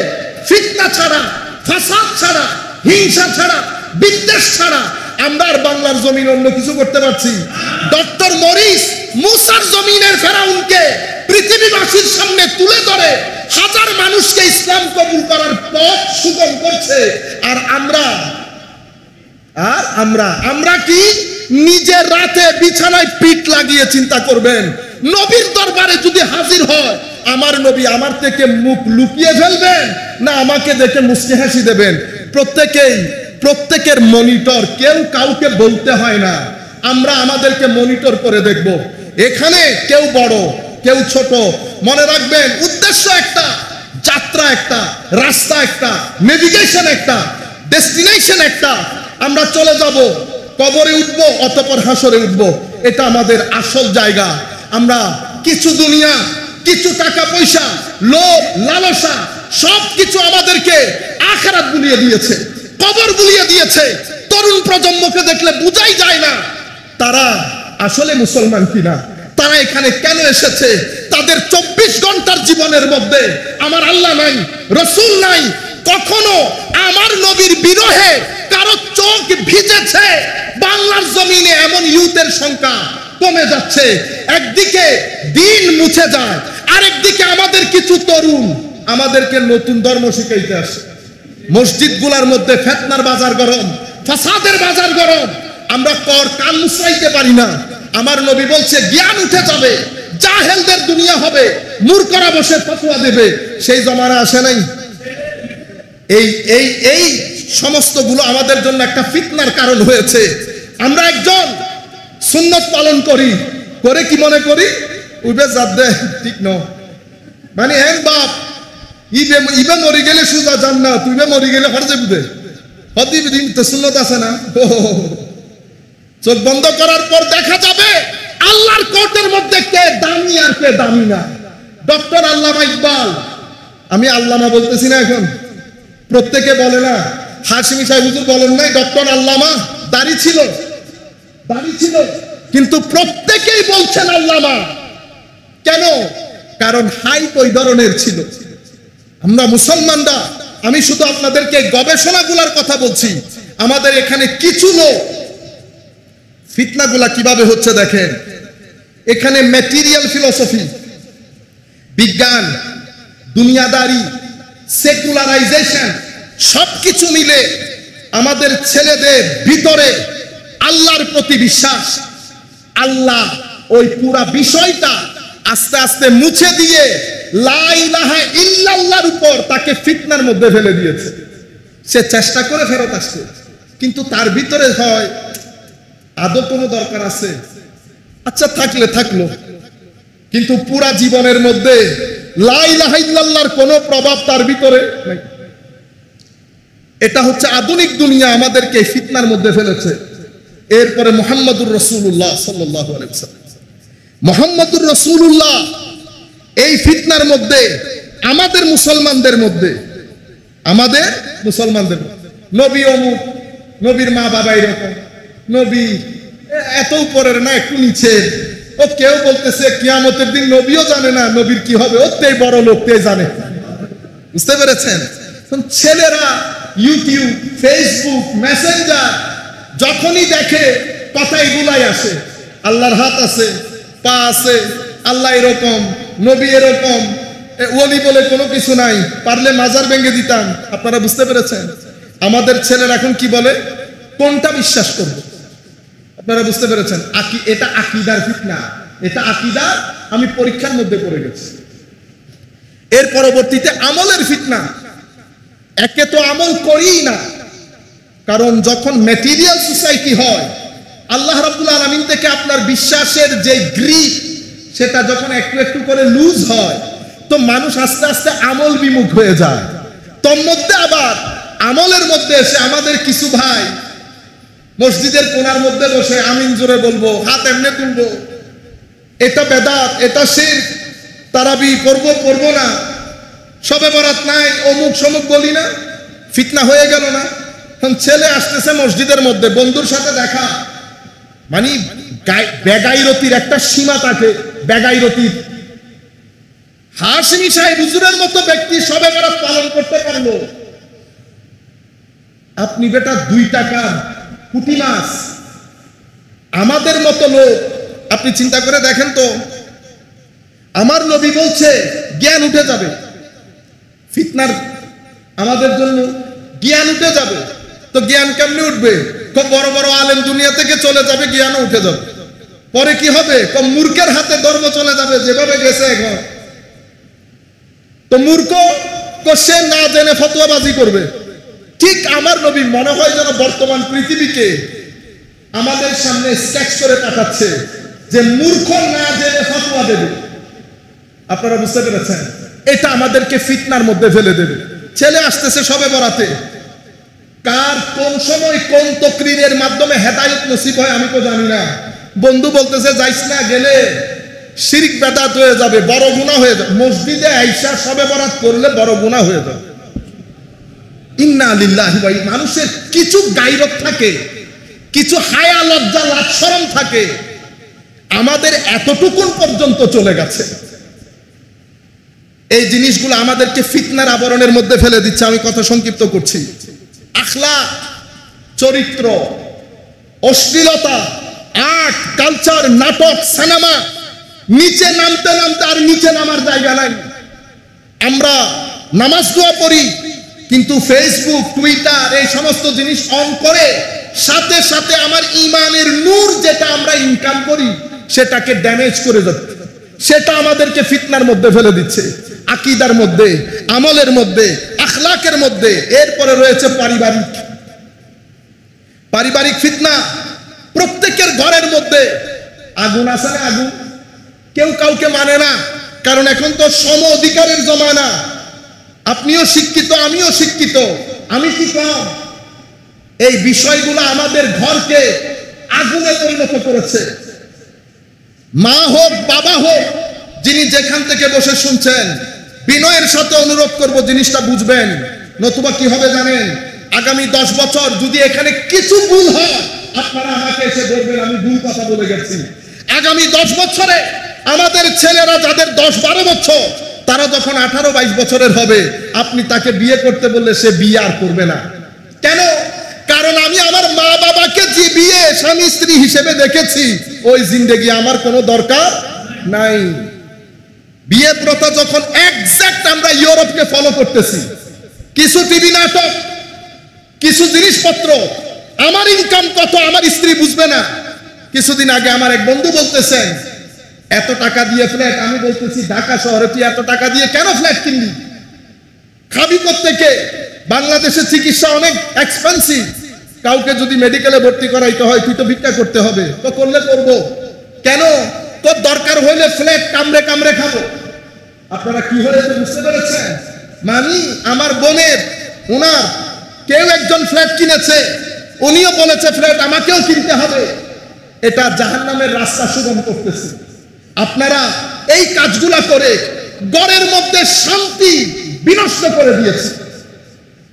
ফিতনা ছাড়া, ফাসাদ ছাড়া হিংসা ছাড়া, বিদ্বেষ ছাড়া আমরা আর বাংলার জমিন অন্য কিছু করতে পারছি? ডক্টর মরিস মুসার জমিনের ফেরাউনকে পৃথিবীবাসীর সামনে তুলে ধরে হাজার মানুষকে ইসলাম কবুল করার পথ সুগম করছে। আর আমরা কি নিজের রাতে বিছানায় পিঠ লাগিয়ে চিন্তা করবেন নবীর দরবারে যদি হাজির হয় আমার নবী আমার থেকে মুখ লুকিয়ে ফেলবেন না আমাকে দেখে মুস্কি হাসি দেবেন? প্রত্যেকের মনিটর, কেউ কাউকে বলতে হয় না, আমরা আমাদেরকে মনিটর করে দেখব। এখানে কেউ বড় কেউ ছোট, মনে রাখবেন উদ্দেশ্য একটা, যাত্রা একটা, রাস্তা একটা, নেভিগেশন একটা, ডেস্টিনেশন একটা। আমরা চলে যাব, কবরে উঠব, অতঃপর হাসরে উঠব। এটা আমাদের আসল জায়গা। আমরা কিছু দুনিয়া, কিছু টাকা পয়সা, লোভ, লালসা সবকিছু আমাদেরকে আখিরাত ভুলিয়ে দিয়েছে, কবর ভুলিয়ে দিয়েছে। তরুণ প্রজন্মকে দেখলে বোঝাই যায় না তারা আসলে মুসলমান কিনা, তারা এখানে কেন এসেছে। তাদের 24 ঘন্টার জীবনের মধ্যে আমার আল্লাহ নাই, রসুল নাই। কখনো আমার নবীর বিরহে কারো চোখ ভিজেছে? বাংলার জমিনে এমন ইউথের সংখ্যা কমে যাচ্ছে। একদিকে দিন মুছে যায়, আরেকদিকে আমাদের কিছু তরুণ আমাদেরকে নতুন ধর্ম শিখাইতে আসে। মসজিদগুলোর মধ্যে ফিতনার বাজার গরম, ফাসাদের বাজার গরম। আমরা কান মুছরাইতে পারি না। আমার নবী বলছে জ্ঞান উঠে যাবে, জাহেলদের দুনিয়া হবে, মূর্খরা বসে ফতোয়া দেবে। সেই জমানা আসে নাই? এই সমস্ত গুলো আমাদের জন্য একটা ফিতনার কারণ হয়েছে। আমরা একজন সুন্নত পালন করি, করে কি মনে করি উইবে যাদে ঠিক ন, মানে হ্যাঁ বাপ ইবে মরি গেলে সুজা যান না, তুইবে মরি গেলে হরজে বুঝে হদিব দিন তো সুন্নত আছে না। চোখ বন্ধ করার পর দেখা যাবে আল্লাহর কোর্টের মধ্যে কে দামি আর কে দামি না। ডক্টর আল্লামা ইকবাল, আমি আল্লামা বলতেছি না, এখন প্রত্যেকে বলে না, হাশমি সাহেব হুজুর বলেন নাই ডক্টর আল্লামা, দাড়ি ছিল, কিন্তু প্রত্যেকেই বলছেন আল্লামা। কেন? কারণ হাইট ওই ধরনের ছিল। আমরা মুসলমানরা, আমি শুধু আপনাদেরকে গবেষণাগুলোর কথা বলছি। আমাদের এখানে কিছু লোক ফিতনাগুলা কিভাবে হচ্ছে দেখেন। এখানে ম্যাটেরিয়াল ফিলোসফি, বিজ্ঞান, দুনিয়াদারি, সেকুলারাইজেশন সবকিছু মিলে আমাদের ছেলেদের ভিতরে আল্লাহর প্রতি বিশ্বাস, আল্লাহ ওই পুরা বিষয়টা আস্তে আস্তে মুছে দিয়ে লা ইলাহা ইল্লাল্লাহর উপর তাকে ফিতনার মধ্যে ফেলে দিয়েছে। সে চেষ্টা করে ফেরত আসছে, কিন্তু তার ভিতরে হয় আদৌ কোনো দরকার আছে? আচ্ছা থাকলে থাকলো, কিন্তু পুরা জীবনের মধ্যে লা ইলাহা ইল্লাল্লাহর কোনো প্রভাব তার ভিতরে নাই। এটা হচ্ছে আধুনিক দুনিয়া আমাদেরকে ফিতনার মধ্যে ফেলেছে। এরপরে মুহাম্মদুর রাসূলুল্লাহ সাল্লাল্লাহু আলাইহি ওয়াসাল্লাম, মুহাম্মদুর রাসূলুল্লাহ এই ফিতনার মধ্যে আমাদের মুসলমানদের মধ্যে নবী অমুক, নবীর মা বাবা এরকম, নবী এত উপরের না একটু নিচে। ও কেউ বলতেছে কিয়ামতের দিন নবীও জানে না নবীর কি হবে, ওতেই বড় লোকতেই জানে। বুঝতে পেরেছেন? ছেলেরা ইউটিউব, ফেসবুক, মেসেঞ্জার যখনই দেখে কথা এগুলাই আসে, আল্লাহর হাত আছে, পা আছে, আল্লাহ এরকম, নবী এরকম, ওলি বলে কোনো কিছু নাই, পারলে মাজার ভেঙে দিতাম। আপনারা বুঝতে পেরেছেন? আমাদের ছেলেরা এখন কি বলে, কোনটা বিশ্বাস করবে? আপনারা বুঝতে পেরেছেন? এটা আকীদার ফিতনা, এটা আকীদা। আমি পরীক্ষার মধ্যে পড়ে গেছি। এর পরবর্তীতে আমলের ফিতনা। একে তো আমল করিই না, কারণ যখন ম্যাটেরিয়াল সোসাইটি হয়, আল্লাহ রাব্বুল আলামিন থেকে আপনার বিশ্বাসের যে গ্রিপ সেটা যখন একটু একটু করে লুজ হয়, তো মানুষ আস্তে আস্তে আমল বিমুখ হয়ে যায়। তোর মধ্যে আবার আমলের মধ্যে এসে আমাদের কিছু ভাই মসজিদের কোণার মধ্যে বসে আমিন জোরে বলবো, হাত এমনি তুলবো, এটা বেদাত, এটা শিরক, তারাবি পড়বো না, শবে বরাত নাই, অমুক সমুক বলি না। ফিতনা হয়ে গেল না? ছেলে আসতেছে মসজিদের মধ্যে, বন্ধুর সাথে দেখা, মানে বেগাইরতির একটা সীমা থাকে। বেগাইরতির হাশমি সাহেব হুজুরের মতো ব্যক্তি শবে বরাত পালন করতে পারলো, আপনি বেটা 2 টাকার পুঁটি মাছ। আমাদের মতো লোক, আপনি চিন্তা করে দেখেন তো, আমার নবী বলছে জ্ঞান উঠে যাবে, ফিতনার আমাদের জন্য জ্ঞান উঠে যাবে। তো জ্ঞান কেমনে উঠবে? খুব বড় বড় আলেম দুনিয়া থেকে চলে যাবে, জ্ঞানও উঠে যাবে। পরে কি হবে? কম মূর্খের হাতে ধর্ম চলে যাবে, যেভাবে গেছে এখন। তো মূর্খ সে না জেনে ফতোয়াবাজি করবে। ঠিক আমার নবী মনে হয় যেন বর্তমান পৃথিবীকে আমাদের সামনে স্ট্যাক্স করে পাঠাচ্ছে যে মূর্খ না জেনে ফতোয়া দেবে। আপনারা বুঝতে পেরেছেন? এটা আমাদেরকে ফিতনার মধ্যে ফেলে দেবে। ছেলে আসতেছে সবে বরাতে, কার কোন সময় কোন তকরিরের মাধ্যমে হেদায়েত নসিব হয় আমি তো জানি না। বন্ধু বলতেছে যাইস না, গেলে শিরক বেদাত হয়ে যাবে, বড় গুনাহ হয়ে যাবে। মসজিদে আইসা সবে বরাত করলে বড় গুনাহ হয়ে যাবে। ইন্না লিল্লাহি ওয়া ইন্না। মানুষের কিছু গায়রত থাকে, কিছু হায়া লজ্জা লাজ শরম থাকে, আমাদের এতটুকুন পর্যন্ত চলে গেছে। এই জিনিসগুলো আমাদেরকে ফিতনার আবরণের মধ্যে ফেলে দিচ্ছে। আমি কথা সংক্ষিপ্ত করছি। আখলাক, চরিত্র, অশ্লীলতা, আর্ট, কালচার, নাটক, সিনেমা, নিচে নামতে নামতে আর নিচে নামার জায়গা নাই। আমরা নামাজ দোয়া পড়ি, কিন্তু ফেসবুক, টুইটার এই সমস্ত জিনিস অন করে সাথে সাথে আমার ঈমানের নূর যেটা আমরা ইনকাম করি সেটাকে ড্যামেজ করে যাচ্ছে। সেটা আমাদেরকে ফিতনার মধ্যে ফেলে দিচ্ছে, আকীদার মধ্যে, আমলের মধ্যে, আখলাকের মধ্যে। এরপরে রয়েছে পারিবারিক ফিতনা। প্রত্যেকের ঘরের মধ্যে আগুন আছে না? আগুন কেউ কাউকে মানে না, কারণ এখন তো সম অধিকারের জমানা। আপনিও শিক্ষিত, আমিও শিক্ষিত, আমি কি কম? এই বিষয়গুলো আমাদের ঘরকে আগুনে পরিণত করেছে। মা হোক, বাবা হোক, যিনি যেখান থেকে বসে শুনছেন, বিনয়ের সাথে অনুরোধ করব জিনিসটা বুঝবেন। নতুবা কি হবে জানেন? আগামী 10 বছর যদি এখানে কিছু ভুল হয়, আপনারা আমাকে এসে বলবেন আমি ভুল কথা বলে গেছি। আগামী 10 বছরে আমাদের ছেলেরা যাদের 10-12 বছর, তারা যখন 18-22 বছরের হবে, আপনি তাকে বিয়ে করতে বললে সে বিয়ে আর করবে না। কেন? কারণ আমি আমার মা বাবাকে যে বিয়ে স্বামী স্ত্রী হিসেবে দেখেছি, ওই জিন্দেগি আমার কোনো দরকার নাই। বিয়ে প্রথা যখন এক্সাক্ট আমরা ইউরোপকে ফলো করতেছি, কিছু টিভি নাটক, কিছু জিনিসপত্র, আমার ইনকাম কত আমার স্ত্রী বুঝবে না। কিছুদিন আগে আমার এক বন্ধু বলতেছেন এত টাকা দিয়ে ফ্ল্যাট। আমি বলতেছি ঢাকা শহরে তুই এত টাকা দিয়ে কেন ফ্ল্যাট কিনলি? খাবি কোত্থেকে? বাংলাদেশের চিকিৎসা অনেক এক্সপেন্সিভ। কাউকে যদি মেডিকেলে ভর্তি করাইতে হয় তুই তো ভিক্ষা করতে হবে। তো করলে করবো কেন? তোর দরকার হইলে ফ্ল্যাট কামড়ে কামড়ে খাবো। আপনারা কি হয়েছে বুঝতে পেরেছেন? মানে আমার বোনের ওনার কেউ একজন ফ্ল্যাট কিনেছে, উনিও বলেছে ফ্ল্যাট আমাকেও কিনতে হবে। এটা জাহান্নামের রাস্তা সুগম করতেছে। আপনারা এই কাজগুলা করে ঘরের মধ্যে শান্তি বিনষ্ট করে দিয়েছে।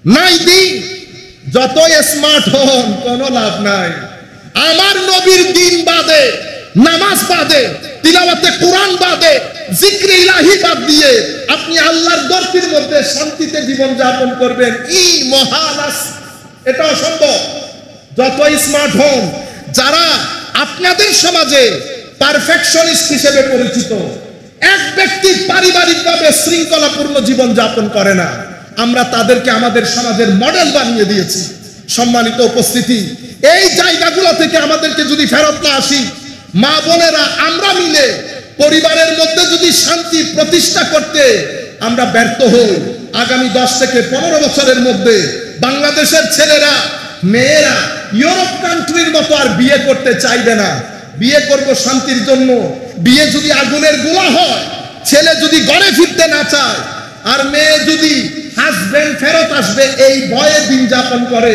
নাই দিন, যতই স্মার্ট হন কোনো লাভ নাই। আমার নবীর দিন বাদে, নামাজ বাদে, তিলাওয়াতে কোরআন বাদে, জিক্রে ইলাহি বাদ দিয়ে আপনি আল্লাহর দরবারের মধ্যে শান্তিতে জীবন যাপন করবেন, এই মহালাস, এটা অসম্ভব। যতই স্মার্ট হন, যারা আপনাদের সমাজে পারফেকশনিস্ট হিসেবে পরিচিত, এক ব্যক্তি পারিবারিকভাবে শৃঙ্খলাপূর্ণ জীবন যাপন করে না, আমরা তাদেরকে আমাদের সমাজের মডেল বানিয়ে দিয়েছি। সম্মানিত উপস্থিতি, এই জায়গাগুলো থেকে আমাদেরকে যদি ফেরত না আসি, মা বোনেরা আমরা মিলে পরিবারের মধ্যে যদি শান্তি প্রতিষ্ঠা করতে আমরা ব্যর্থ হই, আগামী 10 থেকে 15 বছরের মধ্যে বাংলাদেশের ছেলেরা মেয়েরা ইউরোপ কান্ট্রির মতো আর বিয়ে করতে চাইবে না। বিয়ে করব শান্তির জন্য। বিয়ে যদি আগুনের গোলা হয়, ছেলে যদি ঘরে ফিরতে না চায়, আর মেয়ে যদি হাজবেন্ড ফেরত আসবে এই ভয়ে দিন যাপন করে,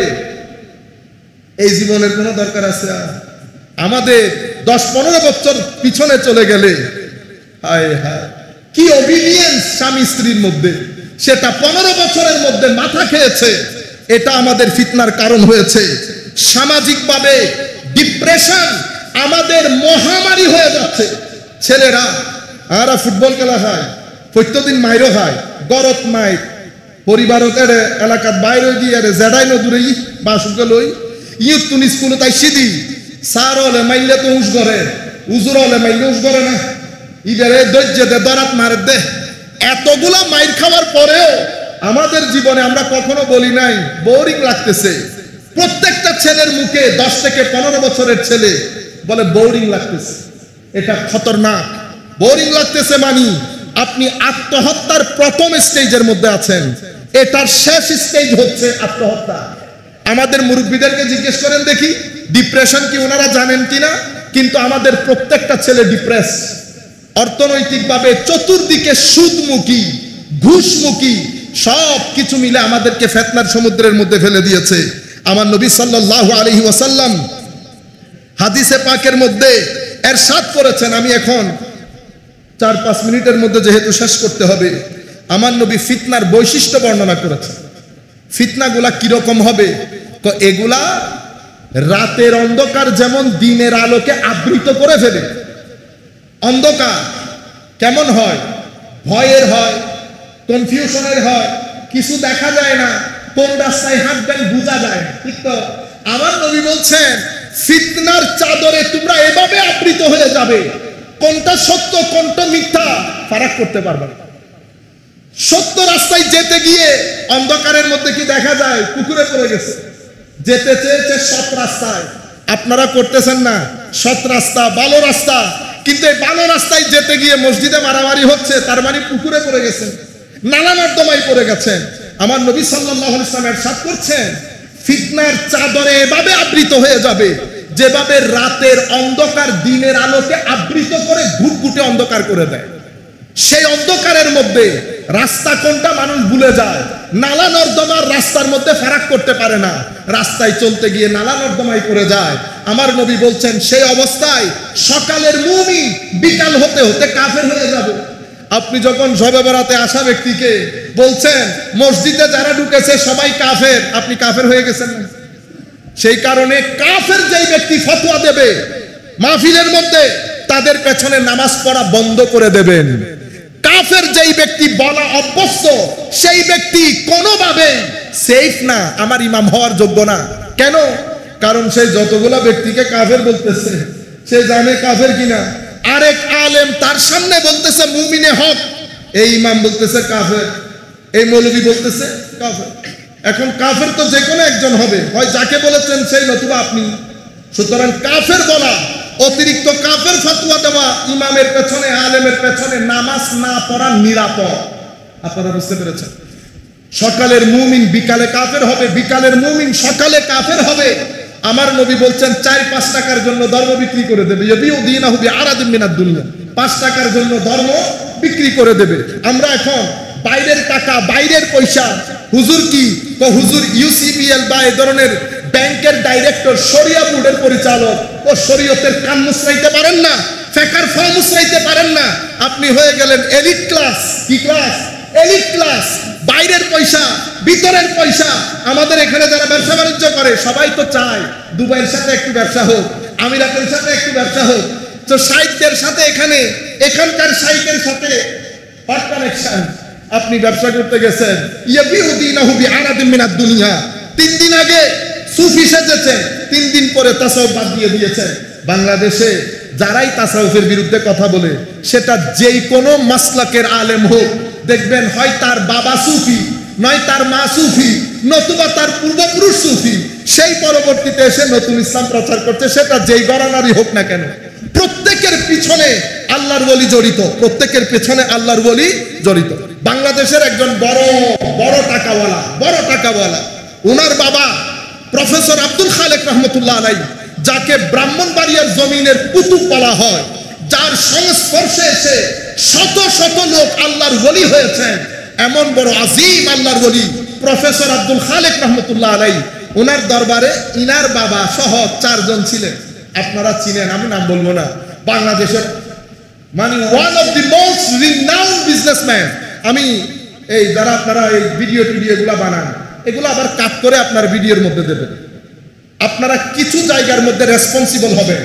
এই জীবনের কোনো দরকার আছে? আমাদের 10-15 বছর পিছনে চলে গেলে হায় হায় কি ওবিডিয়েন্স স্বামী স্ত্রীর মধ্যে, সেটা 15 বছরের মধ্যে মাথা খেয়েছে। এটা আমাদের ফিতনার কারণ হয়েছে। সামাজিকভাবে ডিপ্রেশন আমাদের মহামারী হয়ে যাচ্ছে। ছেলেরা ফুটবল খেলা হয়, প্রত্যেকদিন মাইরও হয়, গরত মাইর, পরিবারত এলাকার বাইরে দিয়ে জেডাই নদূরে বাসুকে লই ইউত তুন স্কুলে তাই সিদি সার হলে মাইলে তো উস করে উজুর হলে মাইলে উস করে না ইদারে দৈর্য দে দরাত মারে দে এতগুলা মাইর খাওয়ার পরেও আমাদের জীবনে আমরা কখনো বলি নাই বোরিং লাগতেছে প্রত্যেকটা ছেলের মুখে 10 থেকে 15 বছরের ছেলে বলে বোরিং লাগতেছে এটা খতরনাক বোরিং লাগতেছে মানে আপনি আত্মহত্যার প্রথম স্টেজের মধ্যে আছেন এটার শেষ স্টেজ হচ্ছে আত্মহত্যা আমাদের মুরব্বীদেরকে জিজ্ঞেস করেন দেখি ডিপ্রেশন কি ওনারা জানেন কিনা কিন্তু আমাদের প্রত্যেকটা ছেলে ডিপ্রেস অর্থনৈতিকভাবে চতুর্দিকে সুদমুখী ঘুষমুখী সব কিছু মিলে আমাদেরকে ফিতনার সমুদ্রের মধ্যে ফেলে দিয়েছে আমার নবী সাল্লাল্লাহু আলাইহি ওয়াসাল্লাম হাদিসে পাকের মধ্যে ইরশাদ করেছেন আমি এখন 4-5 মিনিটের মধ্যে যেহেতু শেষ করতে হবে আমার নবী ফিতনার বৈশিষ্ট্য বর্ণনা করেছেন ফিতনাগুলা কিরকম হবে তো এগুলা রাতের অন্ধকার যেমন দিনের আলোকে আবৃত করে ফেলে অন্ধকার কেমন হয় ভয়ের হয় কনফিউশনের হয় কিছু দেখা যায় না কোন রাস্তায় হাঁটবেন বোঝা যায় না ঠিক তো আমার নবী বলছেন ফিতনার চাদরে তোমরা এভাবে আবৃত হয়ে যাবে কোনটা সত্য কোনটা মিথ্যা ফারাক করতে পারবে না সত্য রাস্তায় যেতে গিয়ে অন্ধকারের মধ্যে কি দেখা যায় পুকুরে পড়ে গেছে যেতে চেয়েছে সৎ রাস্তায় আপনারা করতেছেন না সৎ রাস্তা ভালো রাস্তা কিন্তু এই ভালো রাস্তায় যেতে গিয়ে মসজিদে মারামারি হচ্ছে তার মানে পুকুরে পড়ে গেছেন নালা নর্দমায় পড়ে গেছেন আমার নবী সাল্লাল্লাহু আলাইহি ওয়াসাল্লাম ইরশাদ করছেন ফিতনার চাদরে এভাবে আবৃত হয়ে যাবে যেভাবে রাতের অন্ধকার দিনের আলোকে আবৃত করে ঘুটঘুটে অন্ধকার করে দেয় সেই অন্ধকারের মধ্যে রাস্তা কোনটা মানুষ ভুলে যায় নালা নর্দমার রাস্তার মধ্যে ফারাক করতে পারে না রাস্তায় চলতে গিয়ে নালা নর্দমায় পড়ে যায় আমার নবী বলছেন সেই অবস্থায় সকালের মুমিন বিকাল হতে হতে কাফের হয়ে যাবে আপনি যখন শবে বরাতে আসা ব্যক্তিকে বলছেন মসজিদে যারা ঢুকেছে সবাই কাফের আপনি কাফের হয়ে গেছেন না সেই কারণে কাফের যেই ব্যক্তি ফতোয়া দেবে মাহফিলের মধ্যে তাদের পেছনে নামাজ পড়া বন্ধ করে দেবেন কাফের যেই ব্যক্তি বলা অভ্যস্ত সেই ব্যক্তি কোনোভাবে সেফ না আমার ইমাম হওয়ার যোগ্য না কেন কারণ সে যতগুলা ব্যক্তিকে কাফের বলতেছে সে জানে কাফের কিনা আরেক আলেম তার সামনে বলতেছে মুমিনে হক এই ইমাম বলতেছে কাফের এই মৌলভী বলতেছে কাফের এখন কাফের তো যে কোনো একজন হবে হয় যাকে বলেছেন সেই নতুবা আপনি সুতরাং কাফের বলা অতিরিক্ত কাফের ফতোয়া দেওয়া ইমামের পেছনে আলেমের পেছনে নামাজ না পড়া নিরাপদ আপনারা বুঝতে পেরেছেন সকালের মুমিন বিকালে কাফের হবে বিকালের মুমিন সকালে কাফের হবে আমার নবী বলছেন 4-5 টাকার জন্য ধর্ম বিক্রি করে দেবে ইয়াবিউদিনাহু বিআরাদিন মিনাদ দুনিয়া 5 টাকার জন্য ধর্ম বিক্রি করে দেবে আমরা এখন বাইরের টাকা বাইরের পয়সা হুজুর কি হুজুর ইউসিবিএল বা এই ধরনের ব্যাংকের ডাইরেক্টর শরিয়া বোর্ডের পরিচালক ও শরীয়তের কান মুছরাইতে পারেন না ফিকহের ফর্ম মুছরাইতে পারেন না আপনি হয়ে গেলেন এলিট ক্লাস কি ক্লাস এলিট ক্লাস বাইরের পয়সা ভিতরের পয়সা আমাদের এখানে যারা ব্যবসা বাণিজ্য করে সবাই তো চায় দুবাইয়ের সাথে একটু ব্যবসা হোক আমিরাতের সাথে একটু ব্যবসা হোক তো শাইখদের সাথে এখানকার শাইখের সাথে হট কানেকশন আপনি ব্যবসা করতে গেছেন ইয়াবিউদিনাহু বিআরাদিন মিনাদ দুনিয়া 3 দিন আগে সুফি সেজেছেন 3 দিন পরে তাসাউফ বাদ দিয়ে দিয়েছেন বাংলাদেশে যারাই তাসাউফের বিরুদ্ধে কথা বলে সেটা যেই কোনো মাসলাকের আলেম হোক দেখবেন হয় তার বাবা সুফি নয় তার মা সুফি নতুবা তার পূর্বপুরুষ সুফি সেই পরবর্তীতে এসে নতুন ইসলাম প্রচার করছে সেটা যেই গরানারই হোক না কেন প্রত্যেকের পিছনে আল্লাহর ওলি জড়িত প্রত্যেকের পেছনে আল্লাহর ওলি জড়িত বাংলাদেশের একজন বড় টাকাওয়ালা ওনার বাবা প্রফেসর আব্দুল খালেক রহমতুল্লাহ আলাইহি যাকে ব্রাহ্মণবাড়িয়ার জমিনের কুতুব বলা হয় যার সংস্পর্শে এসে শত শত লোক আল্লাহর ওলি হয়েছেন এমন বড় আজিম আল্লাহর ওলি প্রফেসর আব্দুল খালেক রহমতুল্লাহ আলাইহি ওনার দরবারে ইনার বাবা সহ 4 জন ছিলেন আপনারা চিনেন আমি নাম বলবো না বাংলাদেশের মানে one of the most renowned businessman আমি এই যারা আপনারা এই ভিডিও এগুলা বানান এগুলো আবার কাট করে আপনার ভিডিওর মধ্যে দেবেন আপনারা কিছু জায়গার মধ্যে রেসপন্সিবল হবেন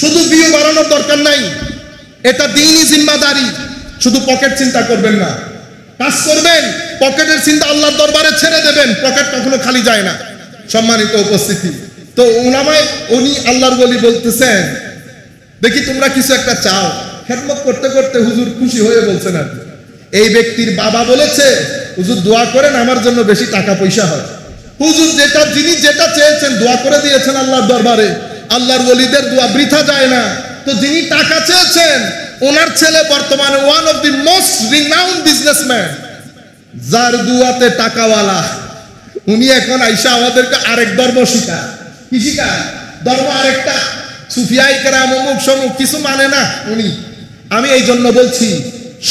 শুধু ভিউ বাড়ানোর দরকার নাই এটা দ্বীনি জিম্মাদারি শুধু পকেট চিন্তা করবেন না কাজ করবেন পকেটের চিন্তা আল্লাহর দরবারে ছেড়ে দেবেন, পকেট কখনো খালি যায় না। সম্মানিত উপস্থিতি, তো উলামায়ে উনি আল্লাহর ওলি বলতেছেন, দেখি তোমরা কিছু একটা চাও। খেদমত করতে করতে হুজুর খুশি হয়ে বলছেন, আর এই ব্যক্তির বাবা বলেছে হুজুর দোয়া করেন আমার জন্য বেশি টাকা পয়সা হয়। হুজুর যিনি যেটা চেয়েছেন দোয়া করে দিয়েছেন আল্লাহর দরবারে। আল্লাহর ওলিদের দোয়া বৃথা যায় না। তো যিনি টাকা চেয়েছেন ওনার ছেলে বর্তমানে one of the most renowned businessman, যার দুয়াতে টাকাওয়ালা। উনি এখন আইসা আমাদেরকে আরেক ধর্ম শিখায়। কি শিখায়? ধর্ম আরেকটা, সুফিয়াই কেরাম অমুক সমুক কিছু মানে না উনি। আমি এই জন্য বলছি,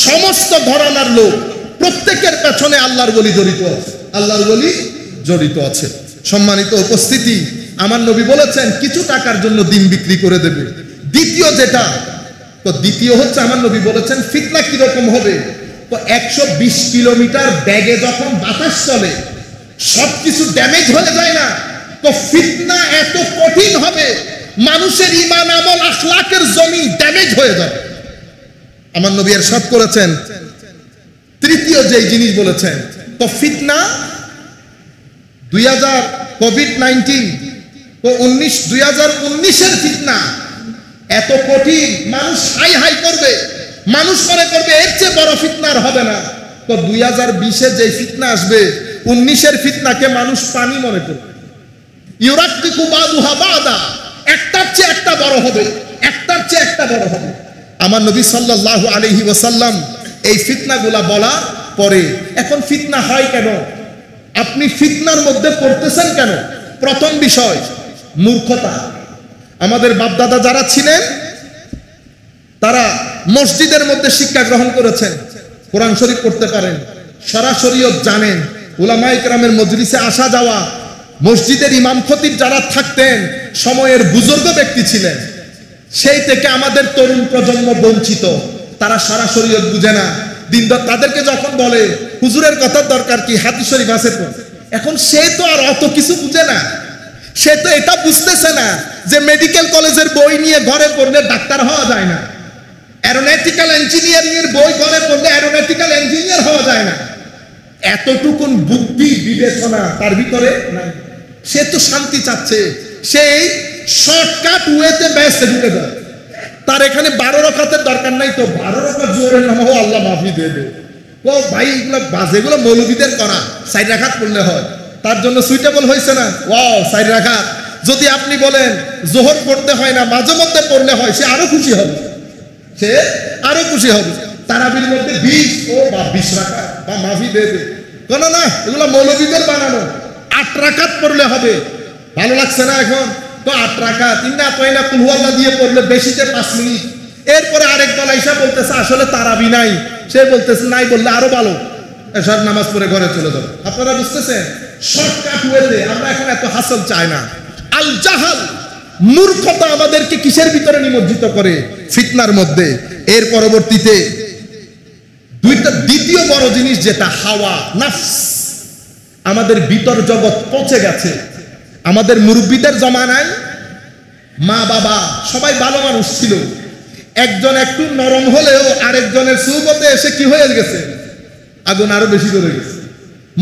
সমস্ত ঘরানার লোক প্রত্যেকের পেছনে আল্লাহর ওলি জড়িত আছে, আল্লাহর ওলি জড়িত আছে। সম্মানিত উপস্থিতি, আমার নবী বলেছেন কিছু টাকার জন্য দিন বিক্রি করে দেবে। দ্বিতীয় হচ্ছে আমার নবী বলেছেন ফিতনা কিরকম হবে। তো 120 কিলোমিটার ব্যাগে যখন বাতাস চলে সবকিছু ড্যামেজ হয়ে যায় না, তো ফিতনা এত কঠিন হবে মানুষের ঈমান আমল আখলাকের জমি ড্যামেজ হয়ে যাবে। আমার নবী ইরশাদ করেছেন তৃতীয় যে জিনিস বলেছেন, তো ফিতনা 2019 তো 2019-এর ফিতনা এত কঠিন, মানুষ হাই হাই করবে, মানুষ মনে করবে এর চেয়ে বড় ফিতনা আর হবে না। তো 2020-এ যে ফিতনা আসবে 19-এর ফিতনাকে মানুষ পানি মনে করবে। ইউরাক্কিকু বাদুহা বাদা, একটার চেয়ে একটা বড় হবে, একটার চেয়ে একটা বড় হবে। আমার নবী সাল্লাল্লাহু আলাইহি ওয়াসাল্লাম এই ফিতনাগুলা বলা পরে, এখন ফিতনা হয় কেন, আপনি ফিতনার মধ্যে পড়তেছেন কেন? প্রথম বিষয় মূর্খতা। আমাদের বাপদাদা যারা ছিলেন তারা মসজিদের মধ্যে শিক্ষা গ্রহণ করেছেন, কোরআন শরীফ পড়তে পারেন, শরীয়ত জানেন, উলামায়ে কেরামের মজলিসে আসা যাওয়া, মসজিদের ইমাম খতিব যারা থাকতেন সময়ের বুজুর্গ ব্যক্তি ছিলেন। সেই থেকে আমাদের তরুণ প্রজন্ম বঞ্চিত, তারা শরীয়ত বুঝে না। তাদেরকে যখন বলে হুজুরের কথার দরকার কি, হাদিস শরীফ আছে তো, এখন সে তো আর অত কিছু বুঝে না। সে তো এটা বুঝতেছে না যে মেডিকেল কলেজের বই নিয়ে ঘরে পড়লে ডাক্তার হওয়া যায় না, অ্যারোনটিক্যাল ইঞ্জিনিয়ারিং এর বই ঘরে পড়লে অ্যারোনটিক্যাল ইঞ্জিনিয়ার হওয়া যায় না। এতটুকুন বুদ্ধি বিবেচনা তার ভিতরে নাই। সে তো শান্তি চাচ্ছে, সেই শর্টকাট ওয়েতে ব্যস্ত ঢুকে যায়। তার এখানে 12 রাকাতের দরকার নাই, তো 12 রাকাত জোহরের নামাজও আল্লাহ মাফি দিয়ে দেবে। ও ভাই এগুলো বাজেগুলো মৌলবীদের করা, 4 রাকাত পড়লে হয়, তার জন্য সুইটেবল হয়েছে না, ওয়াও 4 রাকাত। যদি আপনি বলেন জোহর পড়তে হয় না, মাঝে মধ্যে পড়লে হয়, সে আরো খুশি হবে, সে আরো খুশি হবে। তারাবির মধ্যে 20 ও বা 20 রাকাত বা মাফি দিয়ে দেবে। কেন না, এগুলো মৌলবীদের বানানো। 8 রাকাত পড়লে হবে, ভালো লাগছে না এখন? তো 8 রাকাত ইন্না তয়না কুল হুয়াল্লাহ দিয়ে পড়লে বেশিতে 5 মিনিট। এরপরে আরেক দল আইসা বলতেছে আসলে তারাবি নাই, সে বলতেছে নাই বললে আরো ভালো, এশার নামাজ পড়ে ঘরে চলে যাবে। আপনারা বুঝতেছেন? শর্টকাট ওয়েতে আমরা এখন এত হাসল চাই না। আল জাহাল, মূর্খতা আমাদেরকে কিসের ভিতরে নিমজ্জিত করে? ফিতনার মধ্যে। এর পরবর্তীতে দ্বিতীয় বড় জিনিস যেটা হাওয়া নফস, আমাদের ভিতর জগৎ পচে গেছে। আমাদের মুরব্বীদের জমানায় মা বাবা সবাই ভালো মানুষ ছিল, একজন একটু নরম হলেও আরেকজনের সুহবতে এসে কি হয়ে গেছে, আগুন আরো বেশি করে গেছে।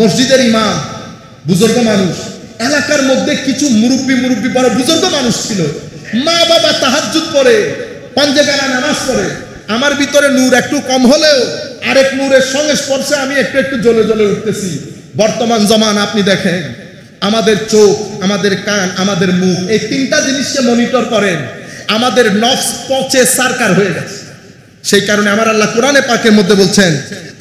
মসজিদের ইমাম বুজুর্গ মানুষ, এলাকার মধ্যে কিছু মুরব্বী বড় বুজুর্গ মানুষ ছিল, মা বাবা তাহাজ্জুদ পড়ে, পাঞ্জেগানা নামাজ পড়ে, আমার ভিতরে নূর একটু কম হলেও আরেক নূরের সঙ্গে স্পর্শে আমি একটু একটু জ্বলে জ্বলে উঠতেছি। বর্তমান জমান আপনি দেখেন, আমাদের চোখ, আমাদের কান, আমাদের মুখ, এই 3টা জিনিসকে মনিটর করেন, আমাদের নফস পচে সারকার হয়ে গেছে। সেই কারণে আমার আল্লাহ কোরআনে পাকের মধ্যে বলছেন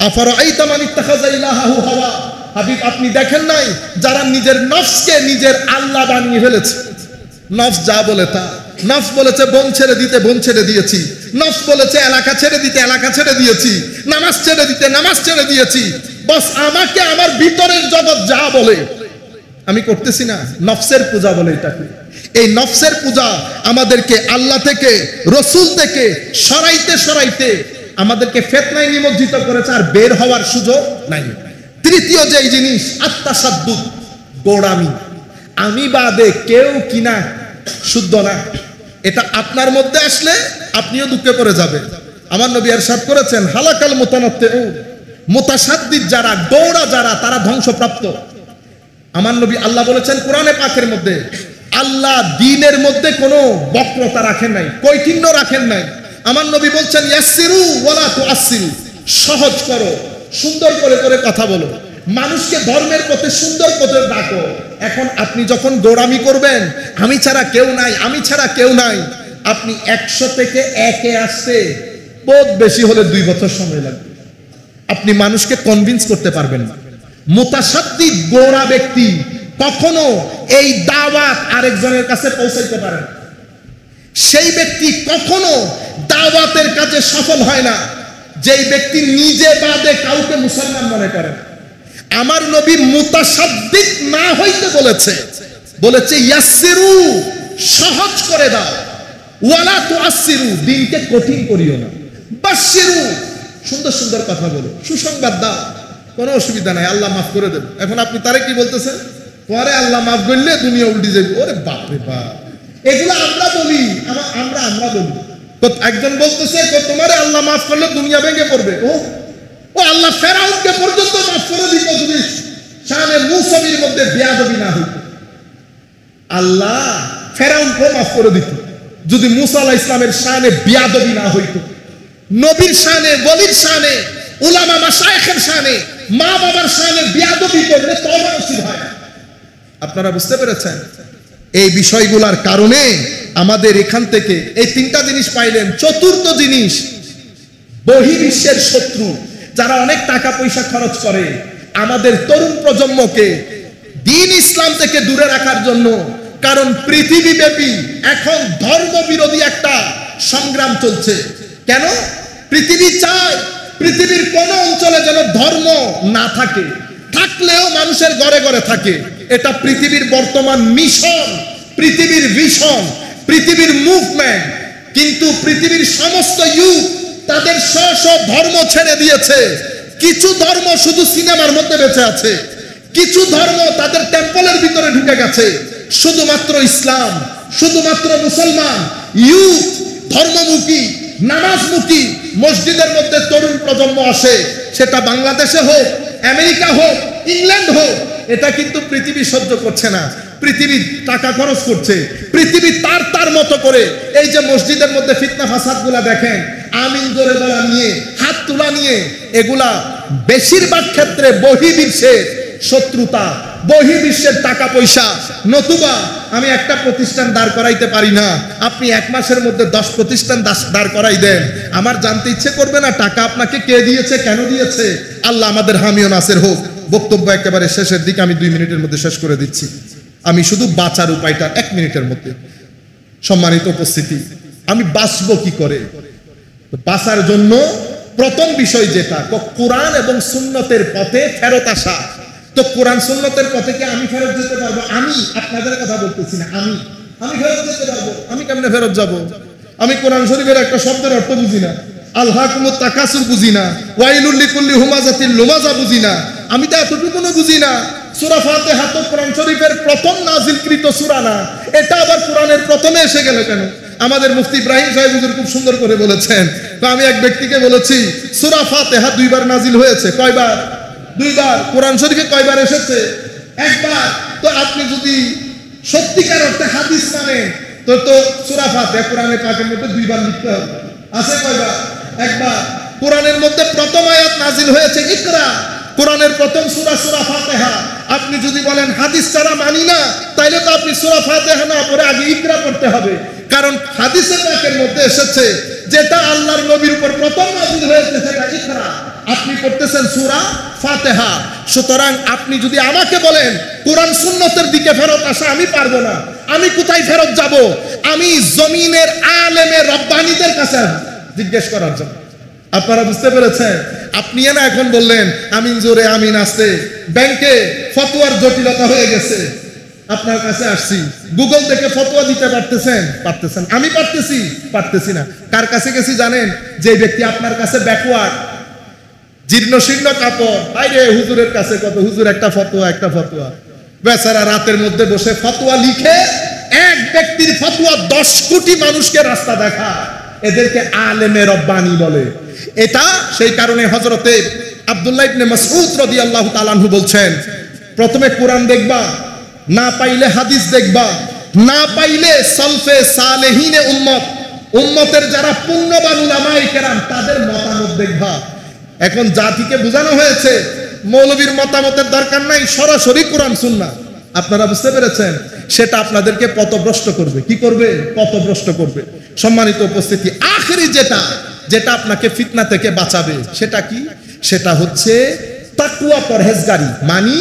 আফারাআইতা মান ইত্তাখাযা ইলাহাহু হাওয়া, হাবিব আপনি দেখেন নাই যারা নিজের নফসকে নিজের আল্লাহ বানিয়ে ফেলেছে। নফস যা বলে তা, নফস বলেছে বোন ছেড়ে দিতে বোন ছেড়ে দিয়েছি, নফস বলেছে এলাকা ছেড়ে দিতে এলাকা ছেড়ে দিয়েছি, নামাজ ছেড়ে দিতে নামাজ ছেড়ে দিয়েছি। বস আমাকে আমার ভিতরের জগৎ যা বলে আমি করতেছি না, নফসের পূজা বলে এটাকে। এই নফসের পূজা আমাদেরকে আল্লাহ থেকে, রসুল থেকে সরাইতে আমাদেরকে ফিতনায় নিমজ্জিত করেছে, আর বের হওয়ার সুযোগ নাই। তৃতীয় যে জিনিস আত্মাসাদ্দুদ, গোড়ামি, আমি বাদে কেউ কিনা শুদ্ধ না। এটা আপনার মধ্যে আসলে আপনিও দুঃখে পড়ে যাবেন। আমার নবী ইরশাদ করেছেন হালাকাল মুতানাত্তিউ, মুতাসাদ্দিদ যারা, গৌড়া যারা, তারা ধ্বংসপ্রাপ্ত। আমার নবী আল্লাহ বলেছেন কোরআনে পাকের মধ্যে, আল্লাহ দ্বীনের মধ্যে কোনো বক্রতা রাখেন নাই, কৈঠিন্য রাখেন নাই। আমার নবী বলছেন ইয়াসসিরু ওয়ালা তুআসসিরু, সহজ করো, সুন্দর করে করে কথা বলো, মানুষকে ধর্মের পথে সুন্দর পথে ডাকো। এখন আপনি যখন গোড়ামি করবেন, আমি ছাড়া কেউ নাই, আমি ছাড়া কেউ নাই, আপনি 100 থেকে 1-এ আসতে বহুত বেশি হলে 2 বছর সময় লাগবে। আপনি মানুষকে কনভিন্স করতে পারবেন না। মুতাসাদ্দিদ গোড়া ব্যক্তি কখনো এই দাওয়াত আরেকজনের কাছে পৌঁছাইতে পারে না। সেই ব্যক্তি কখনো দাওয়াতের কাজে সফল হয় না যেই ব্যক্তি নিজে বাদে কাউকে মুসলমান মনে করে। আমার নবী মুতাসাদ্দিদ না হইতে বলেছে ইয়াসসিরু, সহজ করে দাও, ওয়ালা তুআসসিরু, দিনকে কঠিন করিও না, বাশশিরু, সুন্দর সুন্দর কথা বলো, সুসংবাদ দাও, কোনো অসুবিধা নাই, আল্লাহ মাফ করে দেবে। এখন আপনি তারে কি বলতেছেন? পরে আল্লাহ মাফ করলে দুনিয়া উল্টে যাবে। ওরে বাপ রে বাপ, এগুলো আমরা বলি, আমরা বলি। তো একজন বলতেছে তোমারে আল্লাহ মাফ করলে দুনিয়া ভেঙে পড়বে। ও আল্লাহ ফেরাউনকে পর্যন্ত মাফ করে দিত যদি শানে মুসাবির মধ্যে বেয়াদবি না হইত। আল্লাহ ফেরাউনকে মাফ করে দিত যদি মুসা আলাইহিস সালামের শানে বেয়াদবি না হইত। নবীর শানে, ওলির শানে, উলামা মাশায়েখের শানে, মা বাবার শানে বেয়াদবি করলে তওবা নসিব হয় না। আপনারা বুঝতে পেরেছেন? এই বিষয়গুলোর কারণে আমাদের এখান থেকে এই 3টা জিনিস পাইলেন। চতুর্থ জিনিস, বহির্বিশ্বের শত্রু যারা অনেক টাকা পয়সা খরচ করে আমাদের তরুণ প্রজন্মকে দ্বীন ইসলাম থেকে দূরে রাখার জন্য। কারণ পৃথিবীব্যাপী এখন ধর্ম বিরোধী একটা সংগ্রাম চলছে। কেন? পৃথিবী চায় পৃথিবীর কোন অঞ্চলে যেন ধর্ম না থাকে, থাকলেও মানুষের ঘরে ঘরে থাকে। এটা পৃথিবীর বর্তমান মিশন, পৃথিবীর ভিশন, পৃথিবীর মুভমেন্ট। কিন্তু পৃথিবীর সমস্ত ইউথ তাদের স্ব ধর্ম ছেড়ে দিয়েছে। কিছু ধর্ম শুধু সিনেমার মধ্যে বেঁচে আছে, কিছু ধর্ম তাদের টেম্পলের ভিতরে ঢুকে গেছে। শুধুমাত্র ইসলাম, শুধুমাত্র মুসলমান ইউথ ধর্মমুখী, নামাজমুখী মসজিদের মধ্যে তরুণ প্রজন্ম আসে, সেটা বাংলাদেশে হোক, আমেরিকা হোক, ইংল্যান্ড হোক, এটা কিন্তু পৃথিবী সহ্য করছে না। পৃথিবী টাকা খরচ করছে, পৃথিবী তার মতো করে। এই যে মসজিদের মধ্যে ফিতনা ফাসাদ গুলা দেখেন, আমিন জোরে বলা নিয়ে, হাত তোলা নিয়ে, এগুলা বেশিরভাগ ক্ষেত্রে বহির্বিশ্বের শত্রুতা, বহির্বিশ্বের টাকা পয়সা। নতুবা আমি একটা প্রতিষ্ঠান দাঁড় করাইতে পারি না, আপনি 1 মাসের মধ্যে 10 প্রতিষ্ঠান দাঁড় করাই দেন, আমার জানতে ইচ্ছে করবে না টাকা আপনাকে কে দিয়েছে, কেন দিয়েছে? আল্লাহ আমাদের হামিও নাসের হোক। বক্তব্য একেবারে শেষের দিকে, আমি 2 মিনিটের মধ্যে শেষ করে দিচ্ছি। আমি শুধু বাঁচার উপায়টা 1 মিনিটের মধ্যে। সম্মানিত উপস্থিতি, আমি বাঁচবো কি করে? বাঁচার জন্য প্রথম বিষয় যেটা, কোরআন এবং সুন্নতের পথে ফেরত আসা। তো কোরআন সুন্নতের পথে কি আমি ফেরত যেতে পারবো? আমি আপনাদের কথা বলতেছি না, আমি ফেরত যেতে পারবো? আমি কেমনে ফেরত যাব? আমি কোরআন শরীফের একটা শব্দের অর্থ বুঝি না, আলহাকুমুত তাকাসুর বুঝি না, ওয়াইলুল লিকুল্লি হুমাজাতিল লুমাজা বুঝি না, আমি তো এতটুকুও বুঝি না। সূরা ফাতিহা তো কোরআন শরীফের প্রথম নাজিলকৃত সূরা না, এটা আবার কোরআনের প্রথমে এসে গেল কেন? আমাদের মুফতি ইব্রাহিম সাহেব হুজুর খুব সুন্দর করে বলেছেন। তো আমি এক ব্যক্তিকে বলেছি, সূরা ফাতিহা 2 বার নাজিল হয়েছে। কয়বার? 2 বার। কোরআন শরীফে কয়বার এসেছে? 1 বার। তো আপনি যদি সত্যিকার অর্থে হাদিস মানেন তো সূরা ফাতিহা কোরআনে পাকের মধ্যে 2 বার লিখতে হবে। আছে কয়বার? 1 বার। কোরআনের মধ্যে প্রথম আয়াত নাজিল হয়েছে ইকরা, কোরআনের প্রথম সূরা সূরা ফাতিহা। আপনি যদি বলেন হাদিস ছাড়া মানি না, তাইলে তো আপনি সূরা ফাতিহা না পড়ে আগে ইকরা পড়তে হবে। কারণ হাদিসের পাকের মধ্যে এসেছে যেটা আল্লাহর নবীর উপর প্রথম নাজিল হয়েছে সেটা ইকরা, আপনি পড়তেছেন সূরা ফাতিহা। সুতরাং আপনি যদি আমাকে বলেন কোরআন সুন্নতের দিকে ফেরত আসা, আমি পারবো না। আমি কোথায় ফেরত যাব? আমি জমিনের আলেমে রব্বানীদের কাছে জিজ্ঞেস করার জন্য। আপনারা বুঝতে পেরেছেন? আপনি না এখন বললেন আমিন জোরে আমিন আসতে, ব্যাংকে ফতোয়ার জটিলতা হয়ে গেছে, আপনার কাছে আসছি, গুগল থেকে ফতোয়া দিতে পারতেছেন? আমি পারতেছি না। কার কাছে গেছি জানেন? যে ব্যক্তি আপনার কাছে ব্যাকওয়ার্ড, জীর্ণ শীর্ণ কাপড়, আরে হুজুরের কাছে কত, হুজুর একটা ফতোয়া। বেচারা রাতের মধ্যে বসে ফতোয়া লিখে, এক ব্যক্তির ফতোয়া 10 কোটি মানুষকে রাস্তা দেখা, এদেরকে আলেমে রব্বানী বলে। এটা সেই কারণে হযরতে আব্দুল্লাহ ইবনে মাসউদ রাদিয়াল্লাহু তাআলা আনহু বলছেন, প্রথমে কোরআন দেখবা, না পাইলে হাদিস দেখবা, না পাইলে সালফে সালেহিনে উম্মতের যারা পুণ্যবান উলামায়ে কেরাম তাদের মতামত দেখবা। এখন জাতিকে বোঝানো হয়েছে মৌলবীর মতামতের দরকার নাই, সরাসরি কোরআন সুন্নাহ। আপনারা বুঝতে পেরেছেন? সেটা আপনাদেরকে পথভ্রষ্ট করবে। কি করবে? পথভ্রষ্ট করবে। সম্মানিত উপস্থিতি, আখেরি যেটা আপনাকে ফিতনা থেকে বাঁচাবে সেটা কি? সেটা হচ্ছে তাকওয়া, পরহেজগারি। মানে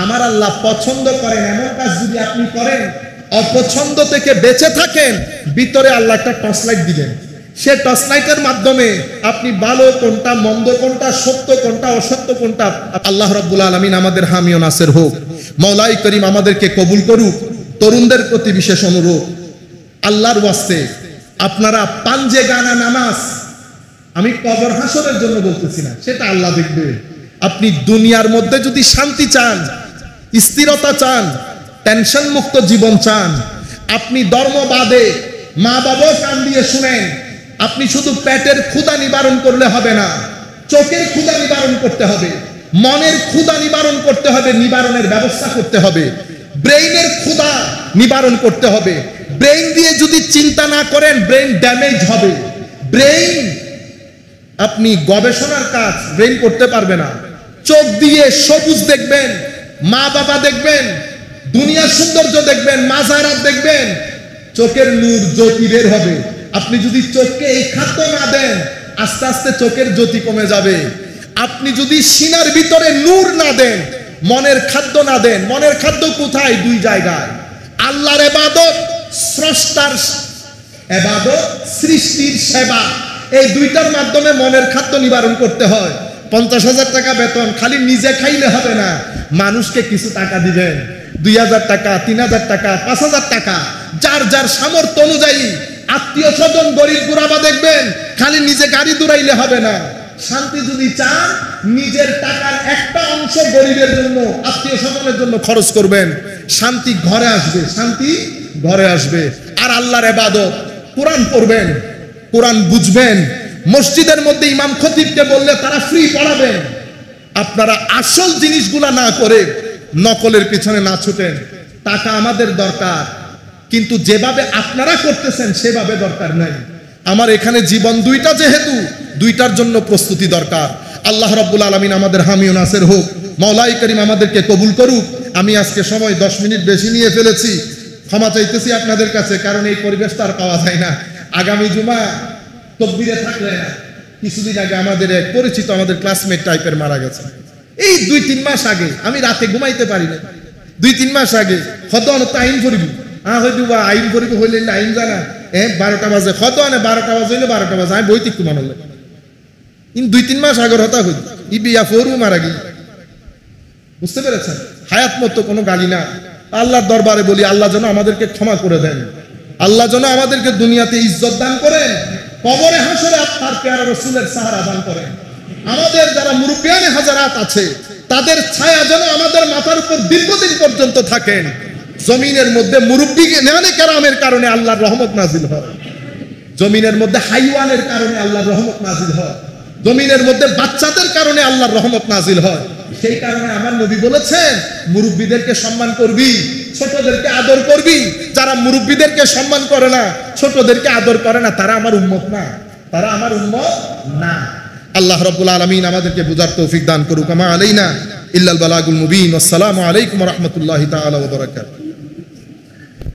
আমার আল্লাহ পছন্দ করেন এমন কাজ যদি আপনি করেন, অপছন্দ থেকে বেঁচে থাকেন, ভিতরে আল্লাহ একটা টর্চ লাইট দিবেন। সে টর্চ লাইটের মাধ্যমে আপনি ভালো কোনটা, মন্দ কোনটা, সত্য কোনটা, অসত্য কোনটা। আল্লাহ রাব্বুল আলামিন আমাদের হামি ও নাসির হোক। মাওলাই করিম আমাদেরকে কবুল করুক। তরুণদের প্রতি বিশেষ অনুরোধ, আল্লাহর ওয়াস্তে আপনারা পাঞ্জে গানা নামাজ, আমি কবর হাসরের জন্য বলতেছি না, সেটা আল্লাহ দেখবে। আপনি দুনিয়ার মধ্যে যদি শান্তি চান, স্থিরতা চান, টেনশন মুক্ত জীবন চান, আপনি ধর্মবাদে মা বাবাও কান দিয়ে শুনেন। আপনি শুধু পেটের ক্ষুধা নিবারণ করলে হবে না, চোখের ক্ষুধা নিবারণ করতে হবে, মনের ক্ষুধা নিবারণ করতে হবে, নিবারণের ব্যবস্থা করতে হবে, ব্রেইনের ক্ষুধা নিবারণ করতে হবে। ব্রেইন দিয়ে যদি চিন্তা না করেন, ব্রেইন ড্যামেজ হবে। ব্রেইন, আপনি গবেষণার কাজ ব্রেইন করতে পারবে না। চোখ দিয়ে সবুজ দেখবেন, মা বাবা দেখবেন, দুনিয়ার সৌন্দর্য দেখবেন, মাজারাত দেখবেন, চোখের নূর জ্যোতি বের হবে। আপনি যদি চোখকে এই খাদ্য না দেন, আস্তে আস্তে চোখের জ্যোতি কমে যাবে। আপনি যদি সিনার ভিতরে নূর না দেন, মনের খাদ্য না দেন, মনের খাদ্য কোথায়? দুই জায়গায়, আল্লাহর ইবাদত, স্রষ্টার ইবাদত, সৃষ্টির সেবা। এই দুইটার মাধ্যমে মনের খাদ্য নিবারণ করতে হয়। 50,000 টাকা বেতন খালি নিজে খাইলে হবে না, মানুষকে কিছু টাকা দিবেন, 2,000 টাকা, 3,000 টাকা, 5,000 টাকা, যার যার সামর্থ্য অনুযায়ী। আত্মীয় স্বজন গরিব গুরাবা দেখবেন, খালি নিজে গাড়ি দৌড়াইলে হবে না। শান্তি যদি চান, নিজের টাকার একটা অংশ গরিবের জন্য, আত্মীয় স্বজনের জন্য খরচ করবেন। শান্তি ঘরে আসবে, শান্তি ঘরে আসবে। আর আল্লাহর ইবাদত, কোরআন পড়বেন, কোরআন বুঝবেন। মসজিদের মধ্যে ইমাম খতিবকে বললে তারা ফ্রি পড়াবেন। আপনারা আসল জিনিসগুলা না করে নকলের পিছনে না ছুটেন। টাকা আমাদের দরকার, কিন্তু যেভাবে আপনারা করতেছেন সেভাবে দরকার নাই। আমার এখানে জীবন দুইটা, যেহেতু দুইটার জন্য প্রস্তুতি দরকার। আল্লাহ রাব্বুল আলামিন আমাদের হামি ও নাসির হোক। মাওলাই করিম আমাদেরকে কবুল করুক। আমি আজকে সময় 10 মিনিট বেশি নিয়ে ফেলেছি, ক্ষমা চাইতেছি আপনাদের কাছে, কারণ এই পরিবেশটা আর পাওয়া যায় না। আগামী জুমা তকবীরে থাকলে না। কিছুদিন আগে আমাদের এক পরিচিত, আমাদের ক্লাসমেট টাইপের মারা গেছে। এই 2-3 মাস আগে, আমি রাতে ঘুমাইতে পারি না। 2-3 মাস আগে খতন আইন করিব, হয়তো বা আইন করিব হইলে আইন জানা 12টা বাজে, খতনে 12টা বাজে হইলে 12টা বাজে, আমি বইতে একটু মানলে। কিন্তু 2-3 মাস আগের হতা হইল ই বিয়া ফরু মারা গেল। বুঝতে পেরেছেন? হায়াত মতো কোনো গালি না। আল্লাহর দরবারে বলি, আল্লাহ যেন আমাদেরকে ক্ষমা করে দেন, আল্লাহ যেন আমাদেরকে দুনিয়াতে ইজ্জত দান করেন, কবরে হাসরে আপনার প্যারা রাসূলের সাহারা দান করেন। আমাদের যারা মুরব্বিয়ানে হাজারাত আছে, তাদের ছায়া যেন আমাদের মাথার উপর দীর্ঘদিন পর্যন্ত থাকেন। জমিনের মধ্যে মুরব্বি নেহানে কেরামের কারণে আল্লাহর রহমত নাজিল হয়, জমিনের মধ্যে হাইওয়ানের কারণে আল্লাহর রহমত নাজিল হয়, জমিনের মধ্যে বাচ্চাদের কারণে আল্লাহর রহমত নাজিল হয়। সেই কারণে আমার নবী বলেছেন, মুরব্বিদেরকে সম্মান করবি, ছোটদেরকে আদর করবি। যারা মুরব্বিদেরকে সম্মান করে না, ছোটদেরকে আদর করে না, তারা আমার উম্মত না, তারা আমার উম্মত না। আল্লাহ রাব্বুল আলামিন আমাদেরকে বুঝার তৌফিক দান করুক। আমা আলাইনা ইল্লাল বালাগুল মুবিন। আসসালামু আলাইকুম ওয়া রাহমাতুল্লাহি তাআলা ওয়া বারাকাতুহু।